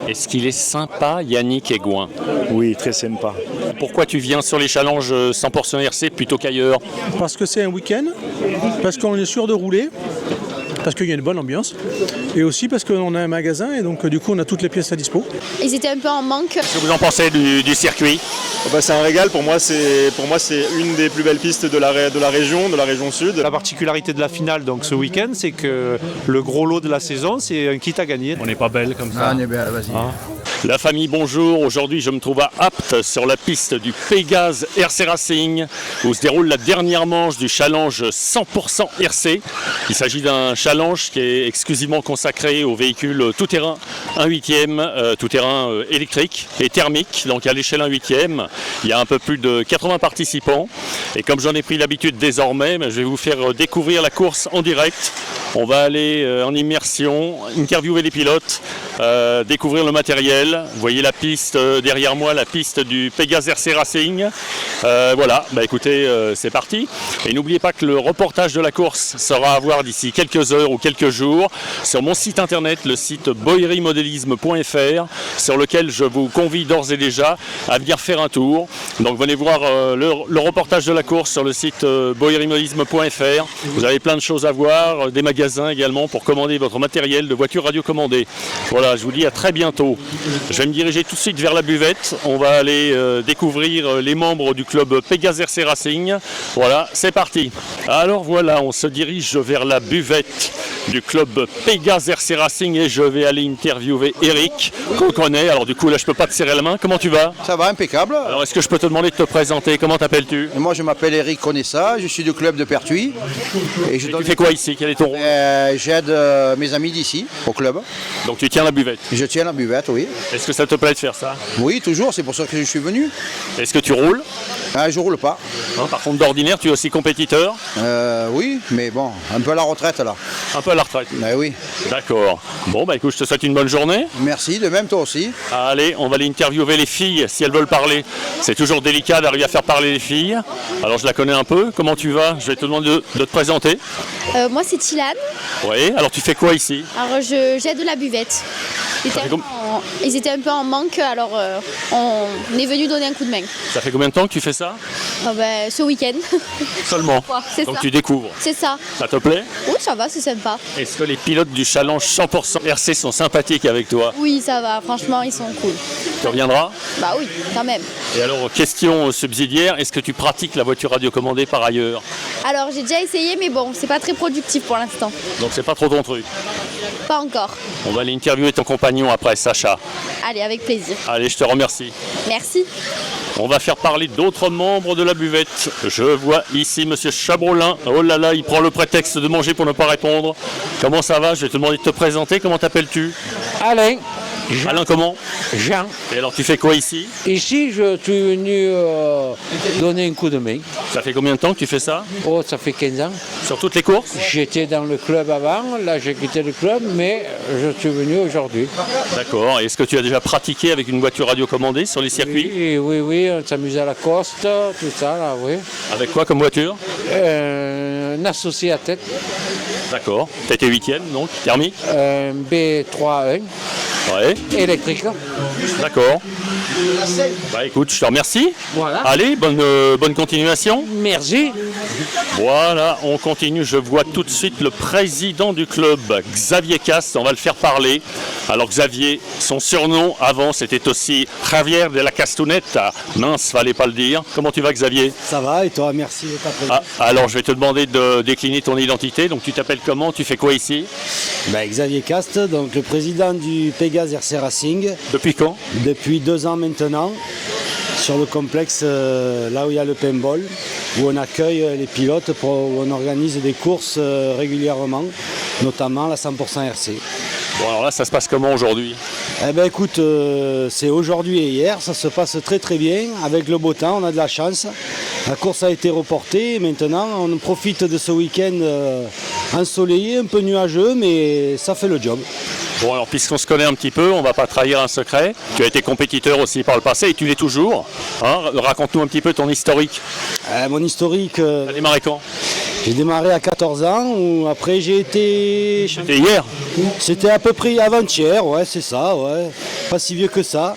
Est-ce qu'il est sympa, Yannick Aigouin? Oui, très sympa. Pourquoi tu viens sur les challenges 100% RC plutôt qu'ailleurs? Parce que c'est un week-end, parce qu'on est sûr de rouler, parce qu'il y a une bonne ambiance, et aussi parce qu'on a un magasin, et donc du coup on a toutes les pièces à dispo. Ils étaient un peu en manque. Qu'est-ce que vous en pensez du circuit? C'est un régal, pour moi c'est une des plus belles pistes de la région sud. La particularité de la finale donc ce week-end, c'est que le gros lot de la saison, c'est un kit à gagner. On n'est pas belle comme ça. Ah, on est bien, vas-y. La famille, bonjour. Aujourd'hui, je me trouve à Apt sur la piste du Pégase RC Racing où se déroule la dernière manche du challenge 100% RC. Il s'agit d'un challenge qui est exclusivement consacré aux véhicules tout-terrain 1/8e, tout-terrain électrique et thermique. Donc à l'échelle 1/8e, il y a un peu plus de 80 participants. Et comme j'en ai pris l'habitude désormais, je vais vous faire découvrir la course en direct. On va aller en immersion, interviewer les pilotes, découvrir le matériel. Vous voyez la piste derrière moi, la piste du Pégase RC Racing. Voilà, écoutez, c'est parti. Et n'oubliez pas que le reportage de la course sera à voir d'ici quelques heures ou quelques jours sur mon site internet, le site boerimodélisme.fr, sur lequel je vous convie d'ores et déjà à venir faire un tour. Donc venez voir le reportage de la course sur le site boerimodélisme.fr. Vous avez plein de choses à voir, des magasins également pour commander votre matériel de voiture radiocommandée. Voilà, je vous dis à très bientôt. Je vais me diriger tout de suite vers la buvette. On va aller découvrir les membres du club Pégase RC Racing. Voilà, c'est parti. Alors voilà, on se dirige vers la buvette du club Pégase RC Racing et je vais aller interviewer Eric, qu'on connaît. Alors du coup, là, je peux pas te serrer la main. Comment tu vas? Ça va, impeccable. Alors, est-ce que je peux te demander de te présenter? Comment t'appelles-tu? Moi, je m'appelle Eric Conessa, je suis du club de Pertuis. Et Tu fais quoi ici? Quel est ton rôle? J'aide mes amis d'ici, au club. Donc tu tiens la buvette. Je tiens la buvette, oui. Est-ce que ça te plaît de faire ça? Oui, toujours, c'est pour ça que je suis venu. Est-ce que tu roules? Je roule pas. Par contre, d'ordinaire, tu es aussi compétiteur? Oui, mais bon, un peu à la retraite là. Un peu à la retraite? Oui. D'accord. Bon, écoute, je te souhaite une bonne journée. Merci, de même toi aussi. Allez, on va aller interviewer les filles si elles veulent parler. C'est toujours délicat d'arriver à faire parler les filles. Alors, je la connais un peu. Comment tu vas? Je vais te demander de te présenter. Moi c'est Tilan. Oui, alors tu fais quoi ici? Alors j'aide la buvette. Ils étaient un peu en manque, alors on est venu donner un coup de main. Ça fait combien de temps que tu fais ça? Ce week-end. Seulement. C'est Donc ça. tu découvres. C'est ça. Ça te plaît? Oui, ça va, c'est sympa. Est-ce que les pilotes du challenge 100% RC sont sympathiques avec toi? Oui, ça va, franchement, ils sont cool. Tu reviendras? Bah oui, quand même. Et alors, question subsidiaire, est-ce que tu pratiques la voiture radiocommandée par ailleurs? Alors j'ai déjà essayé, mais bon, c'est pas très productif pour l'instant. Donc c'est pas trop ton truc? Pas encore. On va aller interviewer ton compagnon après, Sacha. Allez, avec plaisir. Allez, je te remercie. Merci. On va faire parler d'autres membres de la buvette. Je vois ici Monsieur Chabrolin. Oh là là, il prend le prétexte de manger pour ne pas répondre. Comment ça va? Je vais te demander de te présenter. Comment t'appelles-tu? Alain. Alain comment? Jean. Et alors tu fais quoi ici? Ici, je suis venu donner un coup de main. Ça fait combien de temps que tu fais ça? Oh, ça fait 15 ans. Sur toutes les courses? J'étais dans le club avant, là j'ai quitté le club, mais je suis venu aujourd'hui. D'accord. Et est-ce que tu as déjà pratiqué avec une voiture radiocommandée sur les circuits? Oui, on s'amuse à la Coste, tout ça, là, oui. Avec quoi comme voiture? Un associé à tête. D'accord. Tu étais 8e, donc, thermique? Un B3-1. Ouais. Électrique. D'accord. Écoute, je te remercie. Voilà. Allez, bonne continuation. Merci. Voilà, on continue. Je vois tout de suite le président du club, Xavier Cast. On va le faire parler. Alors Xavier, son surnom avant, c'était aussi Javier de la Castuneta. Mince, fallait pas le dire. Comment tu vas, Xavier? Ça va, et toi? Merci de ta présence. Alors, je vais te demander de décliner ton identité. Donc, tu t'appelles comment? Tu fais quoi ici? Xavier Cast, donc le président du Pégase RC Racing. Depuis quand? Depuis 2 ans maintenant, sur le complexe là où il y a le paintball, où on accueille les pilotes, où on organise des courses régulièrement, notamment la 100% RC. Bon, alors là, ça se passe comment aujourd'hui? Écoute, c'est aujourd'hui et hier, ça se passe très très bien, avec le beau temps, on a de la chance. La course a été reportée, maintenant on profite de ce week-end ensoleillé, un peu nuageux, mais ça fait le job. Bon, alors puisqu'on se connaît un petit peu, on va pas trahir un secret. Tu as été compétiteur aussi par le passé et tu l'es toujours. Raconte-nous un petit peu ton historique. Mon historique... Tu as démarré quand? J'ai démarré à 14 ans, où après j'ai été... C'était hier. C'était à peu près avant-hier, ouais, c'est ça, ouais. Pas si vieux que ça.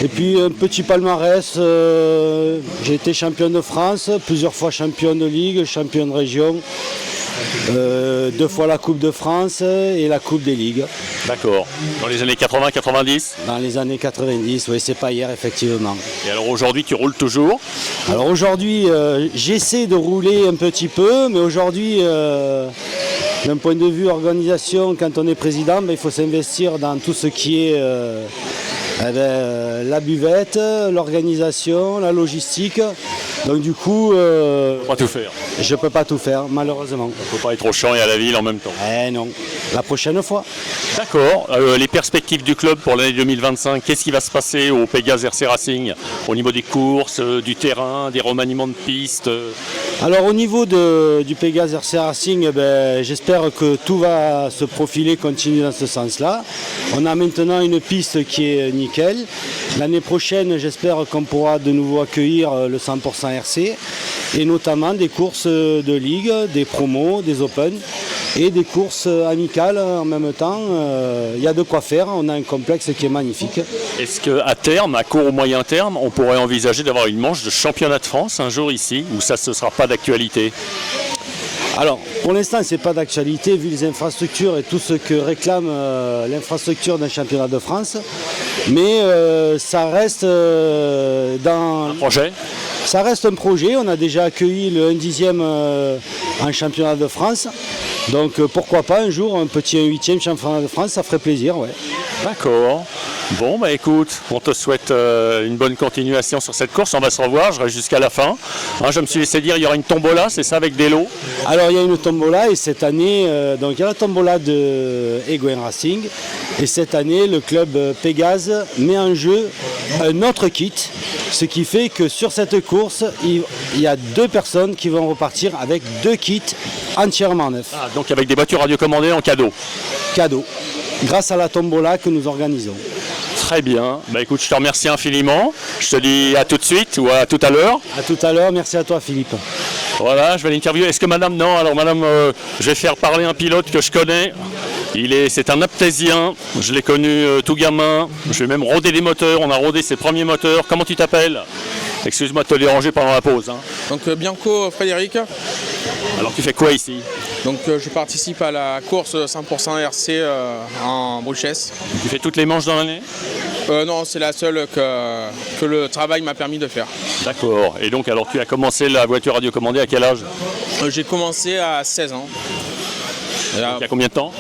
Et puis un petit palmarès, j'ai été champion de France, plusieurs fois champion de Ligue, champion de région. 2 fois la Coupe de France et la Coupe des Ligues. D'accord. Dans les années 80-90. Dans les années 90, oui, c'est pas hier, effectivement. Et alors aujourd'hui, tu roules toujours? Alors aujourd'hui, j'essaie de rouler un petit peu, mais aujourd'hui, d'un point de vue organisation, quand on est président, il faut s'investir dans tout ce qui est la buvette, l'organisation, la logistique. Donc du coup, Pas tout faire. je ne peux pas tout faire, malheureusement. Faut pas être au champ et à la ville en même temps. Eh non, la prochaine fois. D'accord. Les perspectives du club pour l'année 2025, qu'est-ce qui va se passer au Pégase RC Racing au niveau des courses, du terrain, des remaniements de pistes? Alors au niveau du Pégase RC Racing, j'espère que tout va se profiler, continuer dans ce sens-là. On a maintenant une piste qui est nickel. L'année prochaine, j'espère qu'on pourra de nouveau accueillir le 100% RC et notamment des courses de ligue, des promos, des open et des courses amicales en même temps. Il y a de quoi faire, on a un complexe qui est magnifique. Est-ce qu'à terme, à court ou moyen terme, on pourrait envisager d'avoir une manche de championnat de France un jour ici, ou ça ne sera pas d'actualité? Alors, pour l'instant, ce n'est pas d'actualité vu les infrastructures et tout ce que réclame l'infrastructure d'un championnat de France. Mais ça reste dans... Un projet? Ça reste un projet. On a déjà accueilli le 1/10e en championnat de France. Donc pourquoi pas un jour un petit 1/8e championnat de France, ça ferait plaisir, ouais. D'accord. Bon, bah écoute, on te souhaite une bonne continuation sur cette course. On va se revoir, je reste jusqu'à la fin. Hein, je me suis laissé dire, il y aura une tombola, c'est ça, avec des lots? Alors il y a une tombola et cette année, donc il y a la tombola de Eguen Racing. Et cette année, le club Pégase met en jeu un autre kit. Ce qui fait que sur cette course, il y a 2 personnes qui vont repartir avec 2 kits entièrement neufs. Ah, donc avec des voitures radiocommandées en cadeau. Cadeau, grâce à la tombola que nous organisons. Très bien. Bah écoute, je te remercie infiniment. Je te dis à tout de suite ou à tout à l'heure. À tout à l'heure, merci à toi Philippe. Voilà, je vais l'interviewer. Est-ce que madame... Non, alors madame, je vais faire parler un pilote que je connais. C'est un aptésien, je l'ai connu tout gamin. Je vais même roder des moteurs, on a rodé ses premiers moteurs. Comment tu t'appelles? Excuse-moi de te déranger pendant la pause. Hein. Donc Bianco Frédéric. Alors tu fais quoi ici? Donc je participe à la course 100% RC en Bruchesse. Tu fais toutes les manches dans l'année? Non, c'est la seule que le travail m'a permis de faire. D'accord. Et donc alors tu as commencé la voiture radiocommandée à quel âge? J'ai commencé à 16 ans. Il y a combien de temps?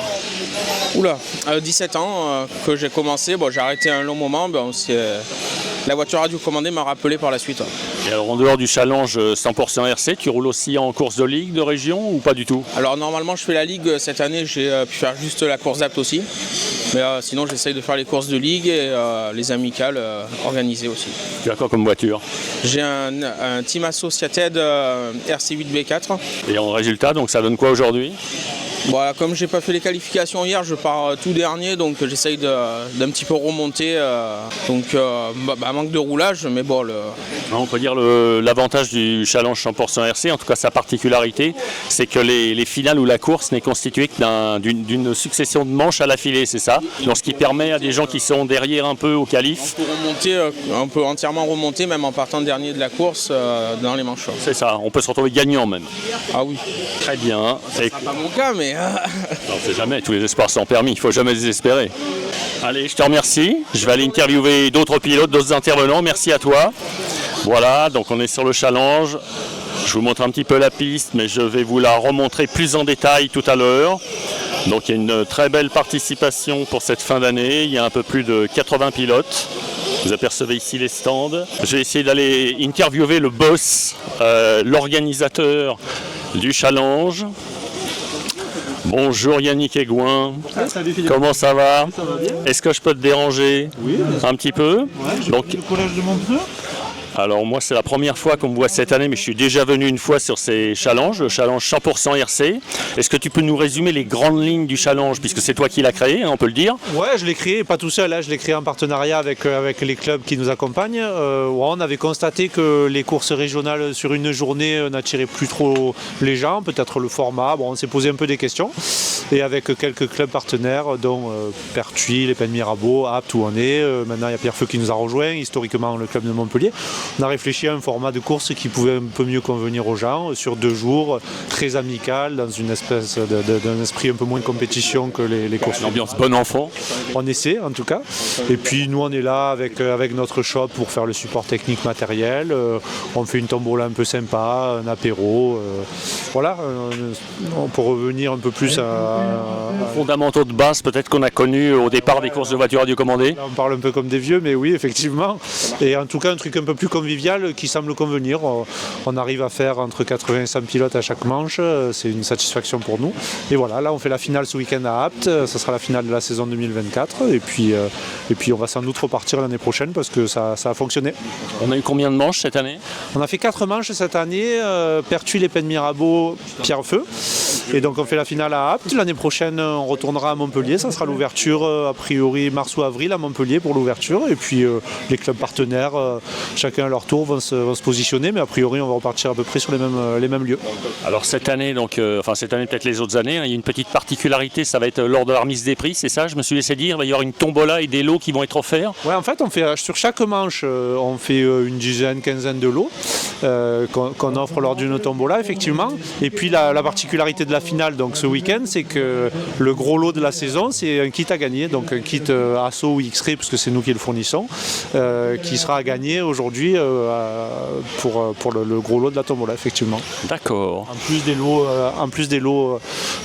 Oula, 17 ans que j'ai commencé. Bon, j'ai arrêté un long moment. La voiture radiocommandée m'a rappelé par la suite. Et alors en dehors du challenge 100% RC, tu roules aussi en course de ligue, de région ou pas du tout? Alors normalement je fais la ligue, cette année j'ai pu faire juste la course d'apte aussi. Mais sinon j'essaye de faire les courses de ligue et les amicales organisées aussi. Tu as quoi comme voiture? J'ai un Team Associated RC8B4. Et en résultat, donc ça donne quoi aujourd'hui? Voilà, comme j'ai pas fait les qualifications hier, je pars tout dernier, donc j'essaye d'un petit peu remonter. Manque de roulage, mais bon. On peut dire l'avantage du challenge 100% RC, en tout cas sa particularité, c'est que les finales ou la course n'est constituée que d'une succession de manches à la filée, c'est ça? Donc ce qui permet à des gens qui sont derrière un peu au qualif. On peut entièrement remonter, même en partant dernier de la course dans les manches. C'est ça, on peut se retrouver gagnant même. Ah oui. Très bien. C'est pas mon cas, mais. Non, c'est jamais, tous les espoirs sont permis, il ne faut jamais désespérer. Allez, je te remercie. Je vais aller interviewer d'autres pilotes, d'autres intervenants. Merci à toi. Voilà, donc on est sur le challenge. Je vous montre un petit peu la piste, mais je vais vous la remontrer plus en détail tout à l'heure. Donc il y a une très belle participation pour cette fin d'année. Il y a un peu plus de 80 pilotes. Vous apercevez ici les stands. Je vais essayer d'aller interviewer le boss, l'organisateur du challenge. Bonjour Yannick Eguen, comment ça va? Ça va bien. Est-ce que je peux te déranger? Oui, un petit peu? Ouais, donc, le collège de Montreux. Alors moi c'est la première fois qu'on me voit cette année, mais je suis déjà venu une fois sur ces challenges, le challenge 100% RC. Est-ce que tu peux nous résumer les grandes lignes du challenge, puisque c'est toi qui l'as créé, hein, on peut le dire? Ouais, je l'ai créé, pas tout seul, hein, je l'ai créé en partenariat avec les clubs qui nous accompagnent. On avait constaté que les courses régionales sur une journée n'attiraient plus trop les gens, peut-être le format, on s'est posé un peu des questions. Et avec quelques clubs partenaires, dont Pertuis, les Pennes Mirabeau, Apt, où on est. Maintenant, il y a Pierrefeu qui nous a rejoint, historiquement le club de Montpellier. On a réfléchi à un format de course qui pouvait un peu mieux convenir aux gens, sur 2 jours, très amical, dans une espèce d'un esprit un peu moins compétition que les courses. Une ambiance bon enfant. On essaie, en tout cas. Et puis, nous, on est là avec notre shop pour faire le support technique matériel. On fait une tombola un peu sympa, un apéro. Voilà, pour revenir un peu plus à fondamentaux de base peut-être qu'on a connus au départ des courses de voitures radiocommandées. Là, on parle un peu comme des vieux, mais oui, effectivement. Et en tout cas, un truc un peu plus convivial qui semble convenir. On arrive à faire entre 80 et 100 pilotes à chaque manche. C'est une satisfaction pour nous. Et voilà, là, on fait la finale ce week-end à Apt. Ça sera la finale de la saison 2024. Et puis on va sans doute repartir l'année prochaine parce que ça a fonctionné. On a eu combien de manches cette année? On a fait 4 manches cette année. Pertuis, les Pennes Mirabeau, Pierrefeu. Et donc, on fait la finale à Apt. L'année prochaine, on retournera à Montpellier. Ça sera l'ouverture, a priori, mars ou avril à Montpellier pour l'ouverture. Et puis, les clubs partenaires, chacun à leur tour, vont se positionner. Mais a priori, on va repartir à peu près sur les mêmes lieux. Alors, cette année, cette année, peut-être les autres années, hein, il y a une petite particularité. Ça va être lors de la remise des prix, c'est ça? Je me suis laissé dire. Il va y avoir une tombola et des lots qui vont être offerts. Ouais, en fait, on fait sur chaque manche, on fait une dizaine, quinzaine de lots qu'on offre lors d'une tombola, effectivement. Et puis, la particularité de la finale, donc ce week-end, c'est que le gros lot de la saison, c'est un kit à gagner, donc un kit Asso ou X-Ray, parce que c'est nous qui le fournissons, qui sera à gagner aujourd'hui pour le gros lot de la tombola, effectivement. D'accord. En plus des lots,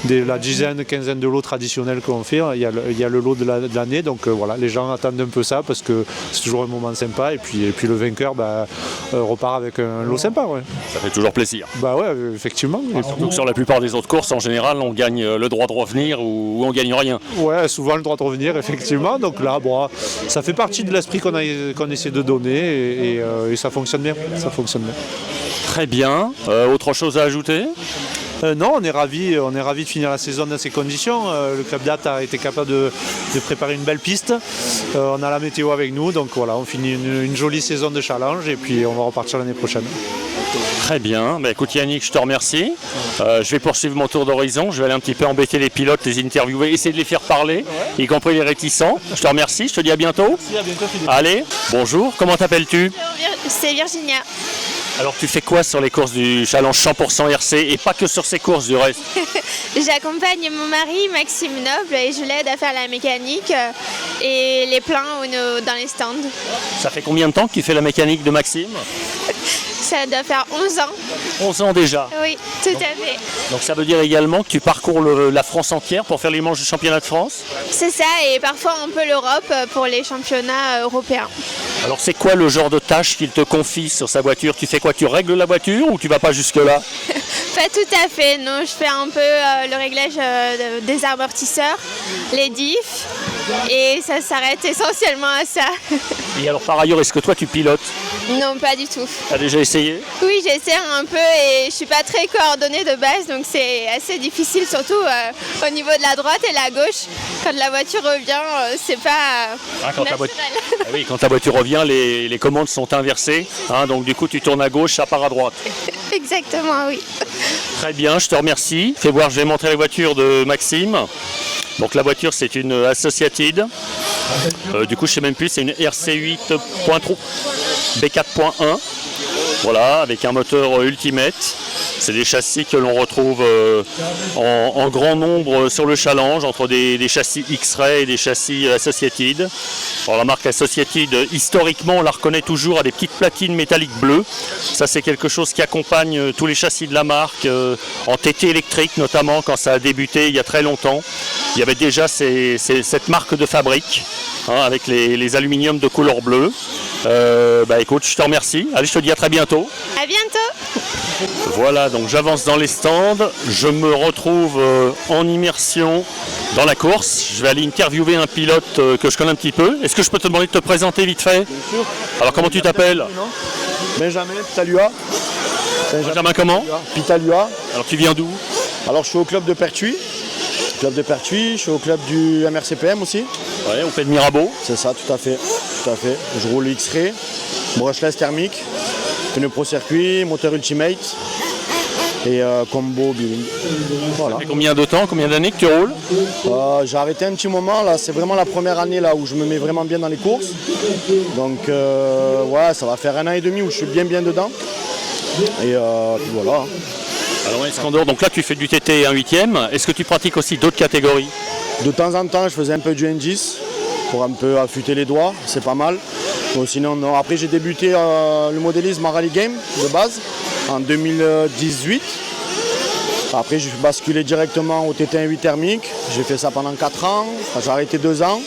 de la dizaine, quinzaine de lots traditionnels qu'on fait, il y a le lot de l'année, donc voilà, les gens attendent un peu ça parce que c'est toujours un moment sympa, et puis le vainqueur repart avec un lot sympa. Ouais. Ça fait toujours plaisir. Bah ouais, effectivement. Surtout que sur la plupart des autres courses, en général, on gagne le droit de revenir ou on gagne rien. Ouais, souvent le droit de revenir, effectivement. Donc là, ça fait partie de l'esprit qu'on essaie de donner et ça fonctionne bien. Ça fonctionne bien. Très bien. Autre chose à ajouter? Non, on est ravis de finir la saison dans ces conditions. Le club d'Apt a été capable de préparer une belle piste. On a la météo avec nous, donc voilà, on finit une jolie saison de challenge et puis on va repartir l'année prochaine. Très bien. Écoute Yannick, je te remercie. Je vais poursuivre mon tour d'horizon. Je vais aller un petit peu embêter les pilotes, les interviewer, essayer de les faire parler, y compris les réticents. Je te remercie, je te dis à bientôt. Merci, à bientôt Philippe. Allez, bonjour, comment t'appelles-tu? C'est Virginia. Alors tu fais quoi sur les courses du challenge 100% RC et pas que sur ces courses du reste? J'accompagne mon mari Maxime Noble et je l'aide à faire la mécanique et les pleins dans les stands. Ça fait combien de temps que tu fais la mécanique de Maxime? Ça doit faire 11 ans. 11 ans déjà? Oui, tout à fait. Donc ça veut dire également que tu parcours la France entière pour faire les manches du championnat de France? C'est ça, et parfois un peu l'Europe pour les championnats européens. Alors c'est quoi le genre de tâche qu'il te confie sur sa voiture? Tu fais quoi? Tu règles la voiture ou tu vas pas jusque là? Pas tout à fait, non. Je fais un peu le réglage des amortisseurs, les diffs, et ça s'arrête essentiellement à ça. Et alors par ailleurs, est-ce que toi tu pilotes? Non, pas du tout. T'as déjà essayé? Oui, j'essaie un peu et je suis pas très coordonnée de base, donc c'est assez difficile, surtout au niveau de la droite et la gauche. Quand la voiture revient, c'est pas naturel. Oui, quand ta voiture revient, les commandes sont inversées, donc du coup tu tournes à gauche, ça part à droite. Exactement, oui. Très bien, je te remercie. Fais voir, je vais montrer la voiture de Maxime. Donc la voiture c'est une Associated. Du coup je sais même plus, c'est une RC8.3 B4.1. Voilà, avec un moteur Ultimate. C'est des châssis que l'on retrouve en grand nombre sur le challenge, entre des châssis X-Ray et des châssis Associated. Alors la marque Associated, historiquement, on la reconnaît toujours à des petites platines métalliques bleues. Ça, c'est quelque chose qui accompagne tous les châssis de la marque, en TT électrique notamment, quand ça a débuté il y a très longtemps. Il y avait déjà cette marque de fabrique, avec les aluminiums de couleur bleue. Écoute, je te remercie. Allez, je te dis à très bientôt. À bientôt. Voilà, donc j'avance dans les stands, je me retrouve en immersion dans la course. Je vais aller interviewer un pilote que je connais un petit peu. Est-ce que je peux te demander de te présenter vite fait? Bien sûr. Alors comment tu t'appelles? Benjamin Pitalua. Benjamin comment? Pitalua. Alors tu viens d'où? Alors je suis au club de Pertuis. Je suis au club du MRCPM aussi. Ouais, au Pays de Mirabeau. C'est ça, tout à fait. Je roule X-Ray, brushless thermique, pneu pro circuit, moteur Ultimate et combo Biwin. Voilà. Ça fait combien de temps, combien d'années que tu roules? J'ai arrêté un petit moment, là c'est vraiment la première année là où je me mets vraiment bien dans les courses. Donc ouais, ça va faire 1 an et demi où je suis bien dedans. Et puis voilà. Alors Iskandar, donc là tu fais du TT 1/8e. Est-ce que tu pratiques aussi d'autres catégories? De temps en temps, je faisais un peu du N10 pour un peu affûter les doigts, c'est pas mal. Bon, sinon, non. Après, j'ai débuté le modélisme en rallye game de base en 2018. Après, j'ai basculé directement au TT 1/8 thermique. J'ai fait ça pendant 4 ans. Enfin, j'ai arrêté 2 ans.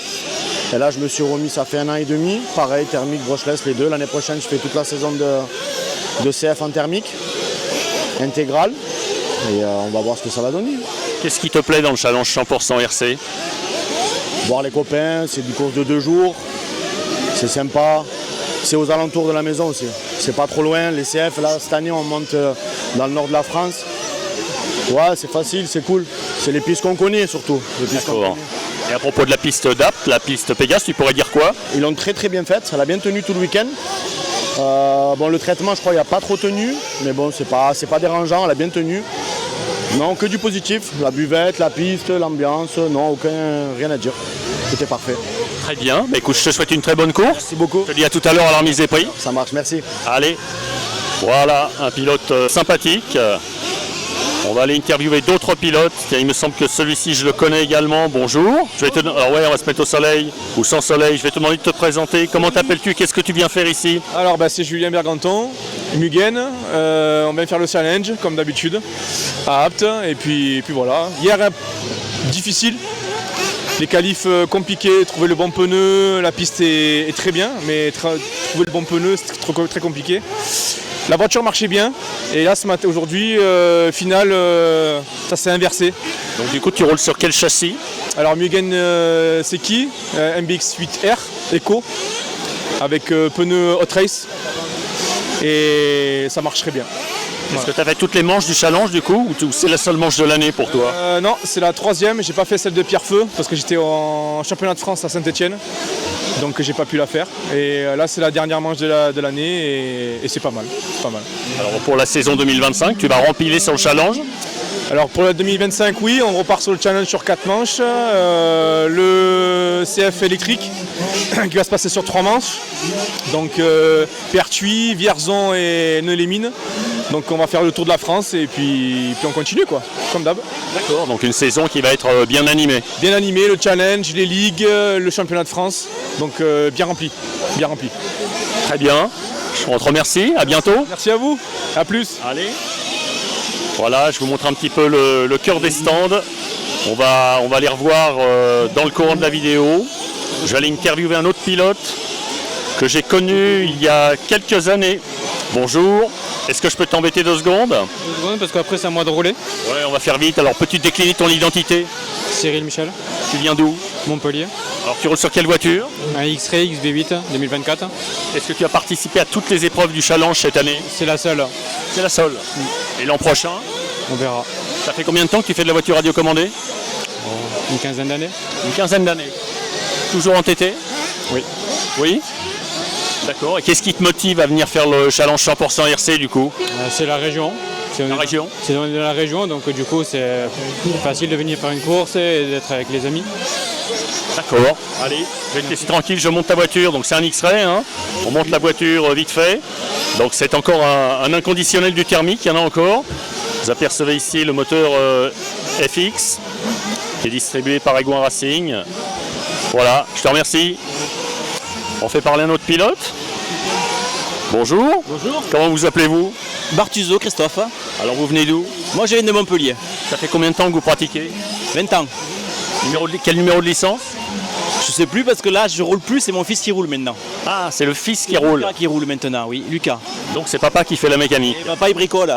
Et là, je me suis remis, ça fait 1 an et demi. Pareil, thermique, brushless, les deux. L'année prochaine, je fais toute la saison de CF en thermique, intégrale. Et on va voir ce que ça va donner. Qu'est-ce qui te plaît dans le challenge 100% RC? Voir les copains, c'est du course de 2 jours. C'est sympa. C'est aux alentours de la maison aussi. C'est pas trop loin. Les CF, là, cette année, on monte dans le nord de la France. Ouais, c'est facile, c'est cool. C'est les pistes qu'on connaît surtout. D'accord. Et à propos de la piste d'Apt, la piste Pégase, tu pourrais dire quoi? Ils l'ont très bien faite. Elle a bien tenu tout le week-end. Bon, le traitement, je crois, il n'a pas trop tenu. Mais bon, c'est pas dérangeant. Elle a bien tenu. Non, que du positif. La buvette, la piste, l'ambiance. Non, rien à dire. C'était parfait. Très bien. Bah, écoute, je te souhaite une très bonne course. Merci beaucoup. Je te dis à tout à l'heure à la remise des prix. Ça marche, merci. Allez. Voilà, un pilote sympathique. On va aller interviewer d'autres pilotes. Tiens, il me semble que celui-ci, je le connais également. Bonjour. Alors ouais, on va se mettre au soleil ou sans soleil. Je vais te demander de te présenter. Comment t'appelles-tu? Qu'est-ce que tu viens faire ici? Alors c'est Julien Berganton, Mugen. On vient faire le challenge comme d'habitude à Apt. Et puis voilà. Hier, difficile. Les qualifs compliqués, trouver le bon pneu. La piste est très bien, mais trouver le bon pneu, c'est très compliqué. La voiture marchait bien et là ce matin, aujourd'hui, finale, ça s'est inversé. Donc du coup tu roules sur quel châssis? Alors Mugen c'est qui MBX8R Eco avec pneu Hot Race et ça marche très bien. Est-ce que tu as fait toutes les manches du challenge du coup ou c'est la seule manche de l'année pour toi? Non, c'est la 3e, j'ai pas fait celle de Pierrefeu parce que j'étais en championnat de France à Saint-Etienne. Donc j'ai pas pu la faire. Et là c'est la dernière manche de l'année et c'est pas mal. Alors pour la saison 2025, tu vas rempiler sur le challenge? Alors pour la 2025, oui, on repart sur le challenge sur 4 manches. Le CF électrique qui va se passer sur 3 manches. Donc Pertuis, Vierzon et Neu-les-Mines. Donc on va faire le tour de la France et puis on continue quoi, comme d'hab. D'accord, donc une saison qui va être bien animée. Bien animée, le challenge, les ligues, le championnat de France. Donc bien rempli. Très bien, on te remercie, à bientôt. Merci à vous, à plus. Allez. Voilà, je vous montre un petit peu le cœur des stands. On va les revoir dans le courant de la vidéo. Je vais aller interviewer un autre pilote que j'ai connu il y a quelques années. Bonjour, est-ce que je peux t'embêter 2 secondes? 2 secondes parce qu'après c'est à moi de rouler. Ouais, on va faire vite. Alors peux-tu décliner ton identité? Cyril Michel. Tu viens d'où? Montpellier. Alors tu roules sur quelle voiture? Un X-Ray XB8 2024. Est-ce que tu as participé à toutes les épreuves du challenge cette année? C'est la seule. C'est la seule. Et l'an prochain? On verra. Ça fait combien de temps que tu fais de la voiture radiocommandée? Une quinzaine d'années. Une quinzaine d'années. Toujours en TT? Oui. Oui? D'accord. Et qu'est-ce qui te motive à venir faire le challenge 100% RC du coup? C'est la région. C'est la région? C'est dans la région, donc du coup c'est facile de venir faire une course et d'être avec les amis. D'accord. Allez, je vais te laisser tranquille, je monte ta voiture. Donc c'est un X-Ray, hein. On monte la voiture vite fait. Donc c'est encore un inconditionnel du thermique, il y en a encore. Vous apercevez ici le moteur FX qui est distribué par Egouin Racing. Voilà, je te remercie. On fait parler un autre pilote. Bonjour. Bonjour. Comment vous appelez-vous? Bartuzo, Christophe. Alors vous venez d'où? Moi je viens de Montpellier. Ça fait combien de temps que vous pratiquez? 20 ans. Quel numéro de licence? Je sais plus parce que là je roule plus, c'est mon fils qui roule maintenant. Ah, c'est le fils qui roule. Lucas qui roule maintenant, oui, Lucas. Donc c'est papa qui fait la mécanique. Et papa il bricole.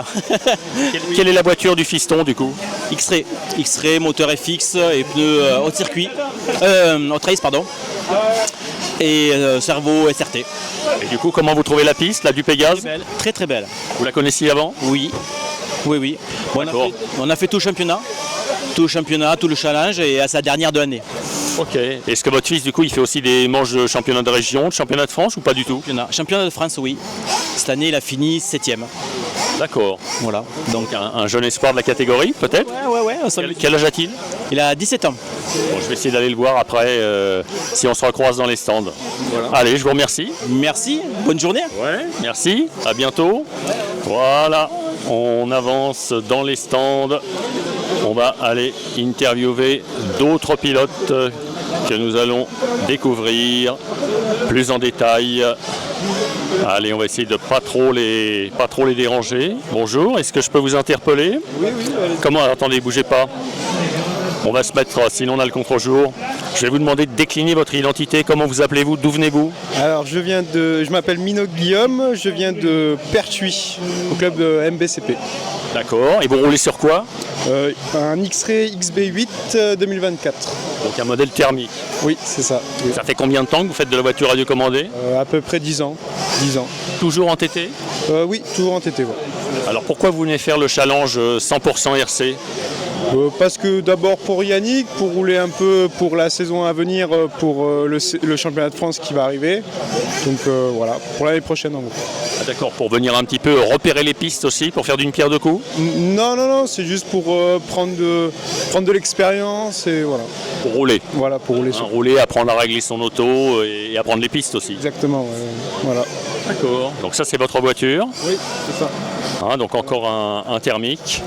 Quelle est la voiture du fiston du coup? X-Ray. X-Ray, moteur FX et pneus haut circuit. Hot Race, pardon. et Cerveau SRT. Et du coup, comment vous trouvez la piste, là, du Pégase? Très belle, très très belle. Vous la connaissiez avant? Oui, oui. Bon, on a fait tout le championnat, tout le challenge et à sa dernière de l'année. Ok. Est-ce que votre fils, du coup, il fait aussi des manches de championnat de région, de championnat de France ou pas du tout? Championnat de France, oui. Cette année, il a fini 7e. D'accord. Voilà. Donc un jeune espoir de la catégorie, peut-être? Ouais. Quel âge a-t-il? Il a 17 ans. Bon, je vais essayer d'aller le voir après, si on se recroise dans les stands. Voilà. Allez, je vous remercie. Merci, bonne journée. Ouais, merci, à bientôt. Voilà, on avance dans les stands. On va aller interviewer d'autres pilotes que nous allons découvrir plus en détail. Allez, on va essayer de pas trop les déranger. Bonjour, est-ce que je peux vous interpeller? Oui. Comment? Attendez, bougez pas. On va se mettre, sinon on a le contre-jour. Je vais vous demander de décliner votre identité. Comment vous appelez-vous? D'où venez-vous? Alors, je m'appelle Minot Guillaume, je viens de Pertuis, au club de MBCP. D'accord, et vous roulez sur quoi? Un X-Ray XB8 2024. Donc un modèle thermique? Oui, c'est ça. Oui. Ça fait combien de temps que vous faites de la voiture radiocommandée? À peu près 10 ans. Toujours en TT? Oui, toujours en TT. Ouais. Alors pourquoi vous venez faire le challenge 100% RC? Parce que d'abord pour Yannick, pour rouler un peu pour la saison à venir, pour le championnat de France qui va arriver. Donc voilà, pour l'année prochaine en gros. Ah, d'accord, pour venir un petit peu repérer les pistes aussi, pour faire d'une pierre deux coups? Non, c'est juste pour prendre de l'expérience et voilà. Pour rouler? Voilà, pour rouler. Rouler, apprendre à régler son auto et apprendre les pistes aussi? Exactement, voilà. D'accord. Donc ça c'est votre voiture? Oui, c'est ça. Donc encore un thermique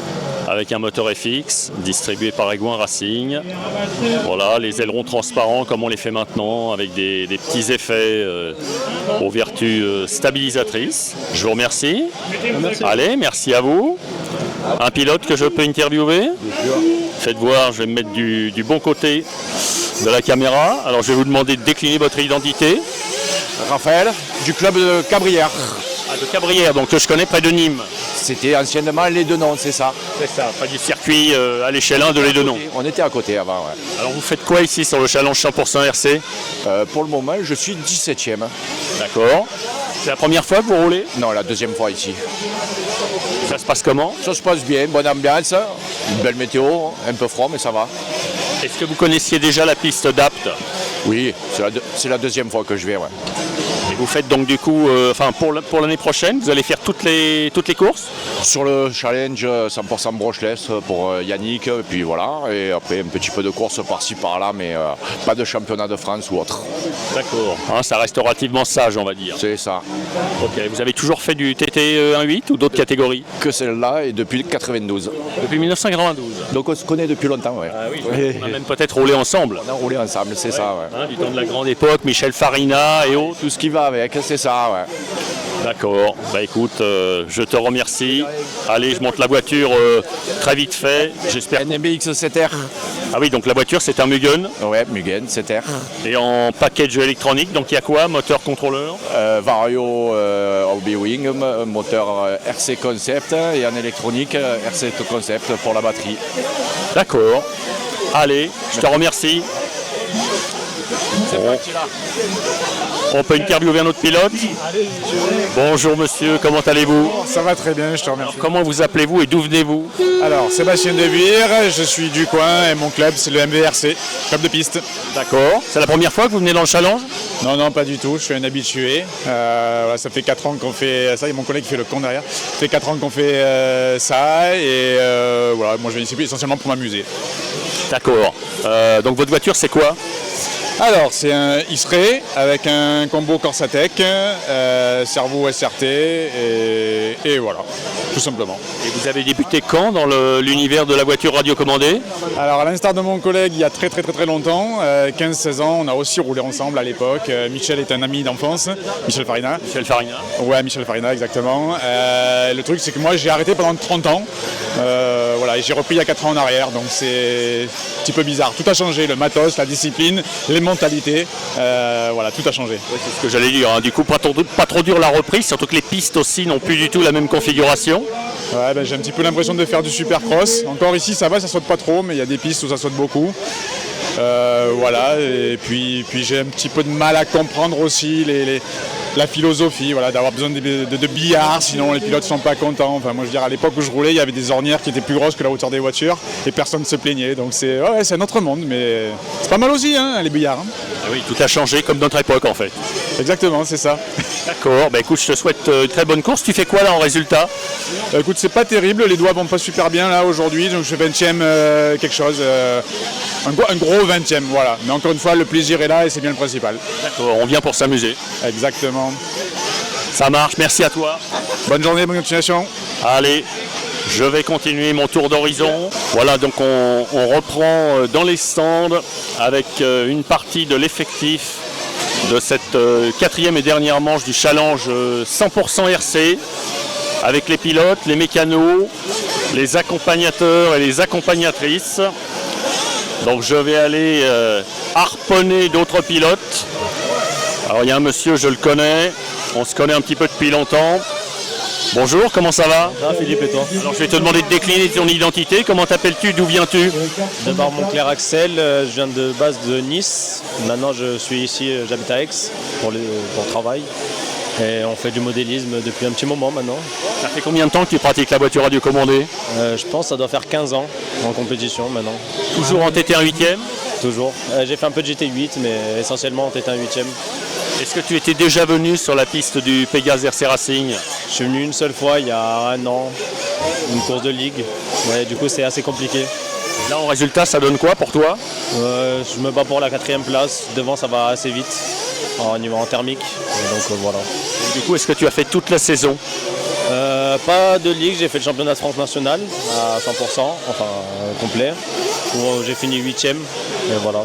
avec un moteur FX distribué par Egouin Racing. Voilà, les ailerons transparents comme on les fait maintenant avec des petits effets aux vertus stabilisatrices. Je vous remercie. Merci. Allez, merci à vous. Un pilote que je peux interviewer? Faites voir, je vais me mettre du bon côté de la caméra. Alors je vais vous demander de décliner votre identité. Raphaël, du club de Cabrières. De Cabrières, donc que je connais près de Nîmes. C'était anciennement les Denons, c'est ça. C'est ça, près du circuit à l'échelle 1 de les Denons. On était à côté avant, ouais. Alors vous faites quoi ici sur le challenge 100% RC? Pour le moment, je suis 17e. D'accord. C'est la première fois que vous roulez? Non, la deuxième fois ici. Ça se passe comment? Ça se passe bien, bonne ambiance, une belle météo, un peu froid, mais ça va. Est-ce que vous connaissiez déjà la piste d'Apt? Oui, c'est la deuxième fois que je vais, ouais. Et vous faites donc du coup, pour l'année prochaine, vous allez faire toutes les courses? Sur le challenge 100% brushless pour Yannick, et puis voilà, et après un petit peu de course par-ci par-là, mais pas de championnat de France ou autre. D'accord, ça reste relativement sage on va dire. C'est ça. Ok, vous avez toujours fait du TT 1.8 ou d'autres catégories? Que celle-là et depuis 92. Depuis 1992. Donc on se connaît depuis longtemps, ouais. Ah oui, on a même peut-être roulé ensemble. On a roulé ensemble, c'est ça, ouais. Du temps de la grande époque, Michel Farina et autres. Tout ce qui va avec, c'est ça, ouais. D'accord, bah écoute, je te remercie. Allez, je monte la voiture très vite fait, j'espère. NMBX 7R. Ah oui, donc la voiture c'est un Mugen. Ouais, Mugen 7R. Et en package électronique, donc il y a quoi? Moteur contrôleur? Vario Hobby-Wing, moteur RC Concept et en électronique RC Concept pour la batterie. D'accord. Allez, je te remercie. On peut interviewer un autre pilote? Bonjour monsieur, comment allez-vous? Ça va très bien, je te remercie. Alors, comment vous appelez-vous et d'où venez-vous? Alors, Sébastien Debire, je suis du coin et mon club c'est le MVRC, club de piste. D'accord. C'est la première fois que vous venez dans le challenge? Non, pas du tout, je suis un habitué. Voilà, ça fait 4 ans qu'on fait ça, il y a mon collègue qui fait le con derrière. Ça fait 4 ans qu'on fait ça et voilà, moi je viens ici essentiellement pour m'amuser. D'accord. Donc votre voiture c'est quoi? Alors, c'est un X-Ray avec un combo Corsatec, cerveau SRT et voilà, tout simplement. Et vous avez débuté quand dans l'univers de la voiture radiocommandée? Alors, à l'instar de mon collègue, il y a très longtemps, 15-16 ans, on a aussi roulé ensemble à l'époque. Michel est un ami d'enfance, Michel Farina. Michel Farina? Ouais, Michel Farina, exactement. Le truc, c'est que moi, j'ai arrêté pendant 30 ans. Voilà, et j'ai repris il y a 4 ans en arrière, donc c'est un petit peu bizarre. Tout a changé, le matos, la discipline, les mentalités, voilà, tout a changé. Ouais, c'est ce que j'allais dire, hein. Du coup, pas trop dur la reprise, surtout que les pistes aussi n'ont plus du tout la même configuration. Ouais, j'ai un petit peu l'impression de faire du supercross. Encore ici, ça va, ça saute pas trop, mais il y a des pistes où ça saute beaucoup. Voilà, et puis j'ai un petit peu de mal à comprendre aussi la philosophie, voilà, d'avoir besoin de billard, sinon les pilotes ne sont pas contents. Enfin, moi je veux dire, à l'époque où je roulais, il y avait des ornières qui étaient plus grosses que la hauteur des voitures et personne ne se plaignait. Donc c'est un autre monde, mais c'est pas mal aussi, hein, les billards. Hein. Ah oui, tout a changé comme notre époque en fait. Exactement, c'est ça. D'accord, bah écoute, je te souhaite une très bonne course. Tu fais quoi là en résultat? Écoute, c'est pas terrible, les doigts vont pas super bien là aujourd'hui, donc je fais 20e quelque chose, un gros 20e, voilà. Mais encore une fois, le plaisir est là et c'est bien le principal. D'accord, on vient pour s'amuser. Exactement. Ça marche, merci à toi. Bonne journée, bonne continuation. Allez, je vais continuer mon tour d'horizon. Voilà, donc on reprend dans les stands avec une partie de l'effectif de cette 4e et dernière manche du challenge 100% RC, avec les pilotes, les mécanos, les accompagnateurs et les accompagnatrices. Donc je vais aller harponner d'autres pilotes. Alors il y a un monsieur, je le connais, on se connaît un petit peu depuis longtemps. Bonjour, comment ça va? Philippe, et toi? Alors je vais te demander de décliner ton identité. Comment t'appelles-tu? D'où viens-tu? De Bar-Montclair Axel, je viens de base de Nice. Maintenant je suis ici, j'habite à Aix pour le travail. Et on fait du modélisme depuis un petit moment maintenant. Ça fait combien de temps que tu pratiques la voiture radiocommandée? Je pense que ça doit faire 15 ans en compétition maintenant. Toujours en TT1 8e? Toujours. J'ai fait un peu de GT8 mais essentiellement en TT1 8e. Est-ce que tu étais déjà venu sur la piste du Pégase RC Racing? Je suis venu une seule fois il y a un an, une course de ligue. Ouais, du coup c'est assez compliqué. Là en résultat ça donne quoi pour toi? Je me bats pour la 4e place, devant ça va assez vite en thermique. Et donc voilà. Et du coup est-ce que tu as fait toute la saison? Pas de ligue, j'ai fait le championnat de France national à 100%, enfin complet, où j'ai fini 8e et voilà.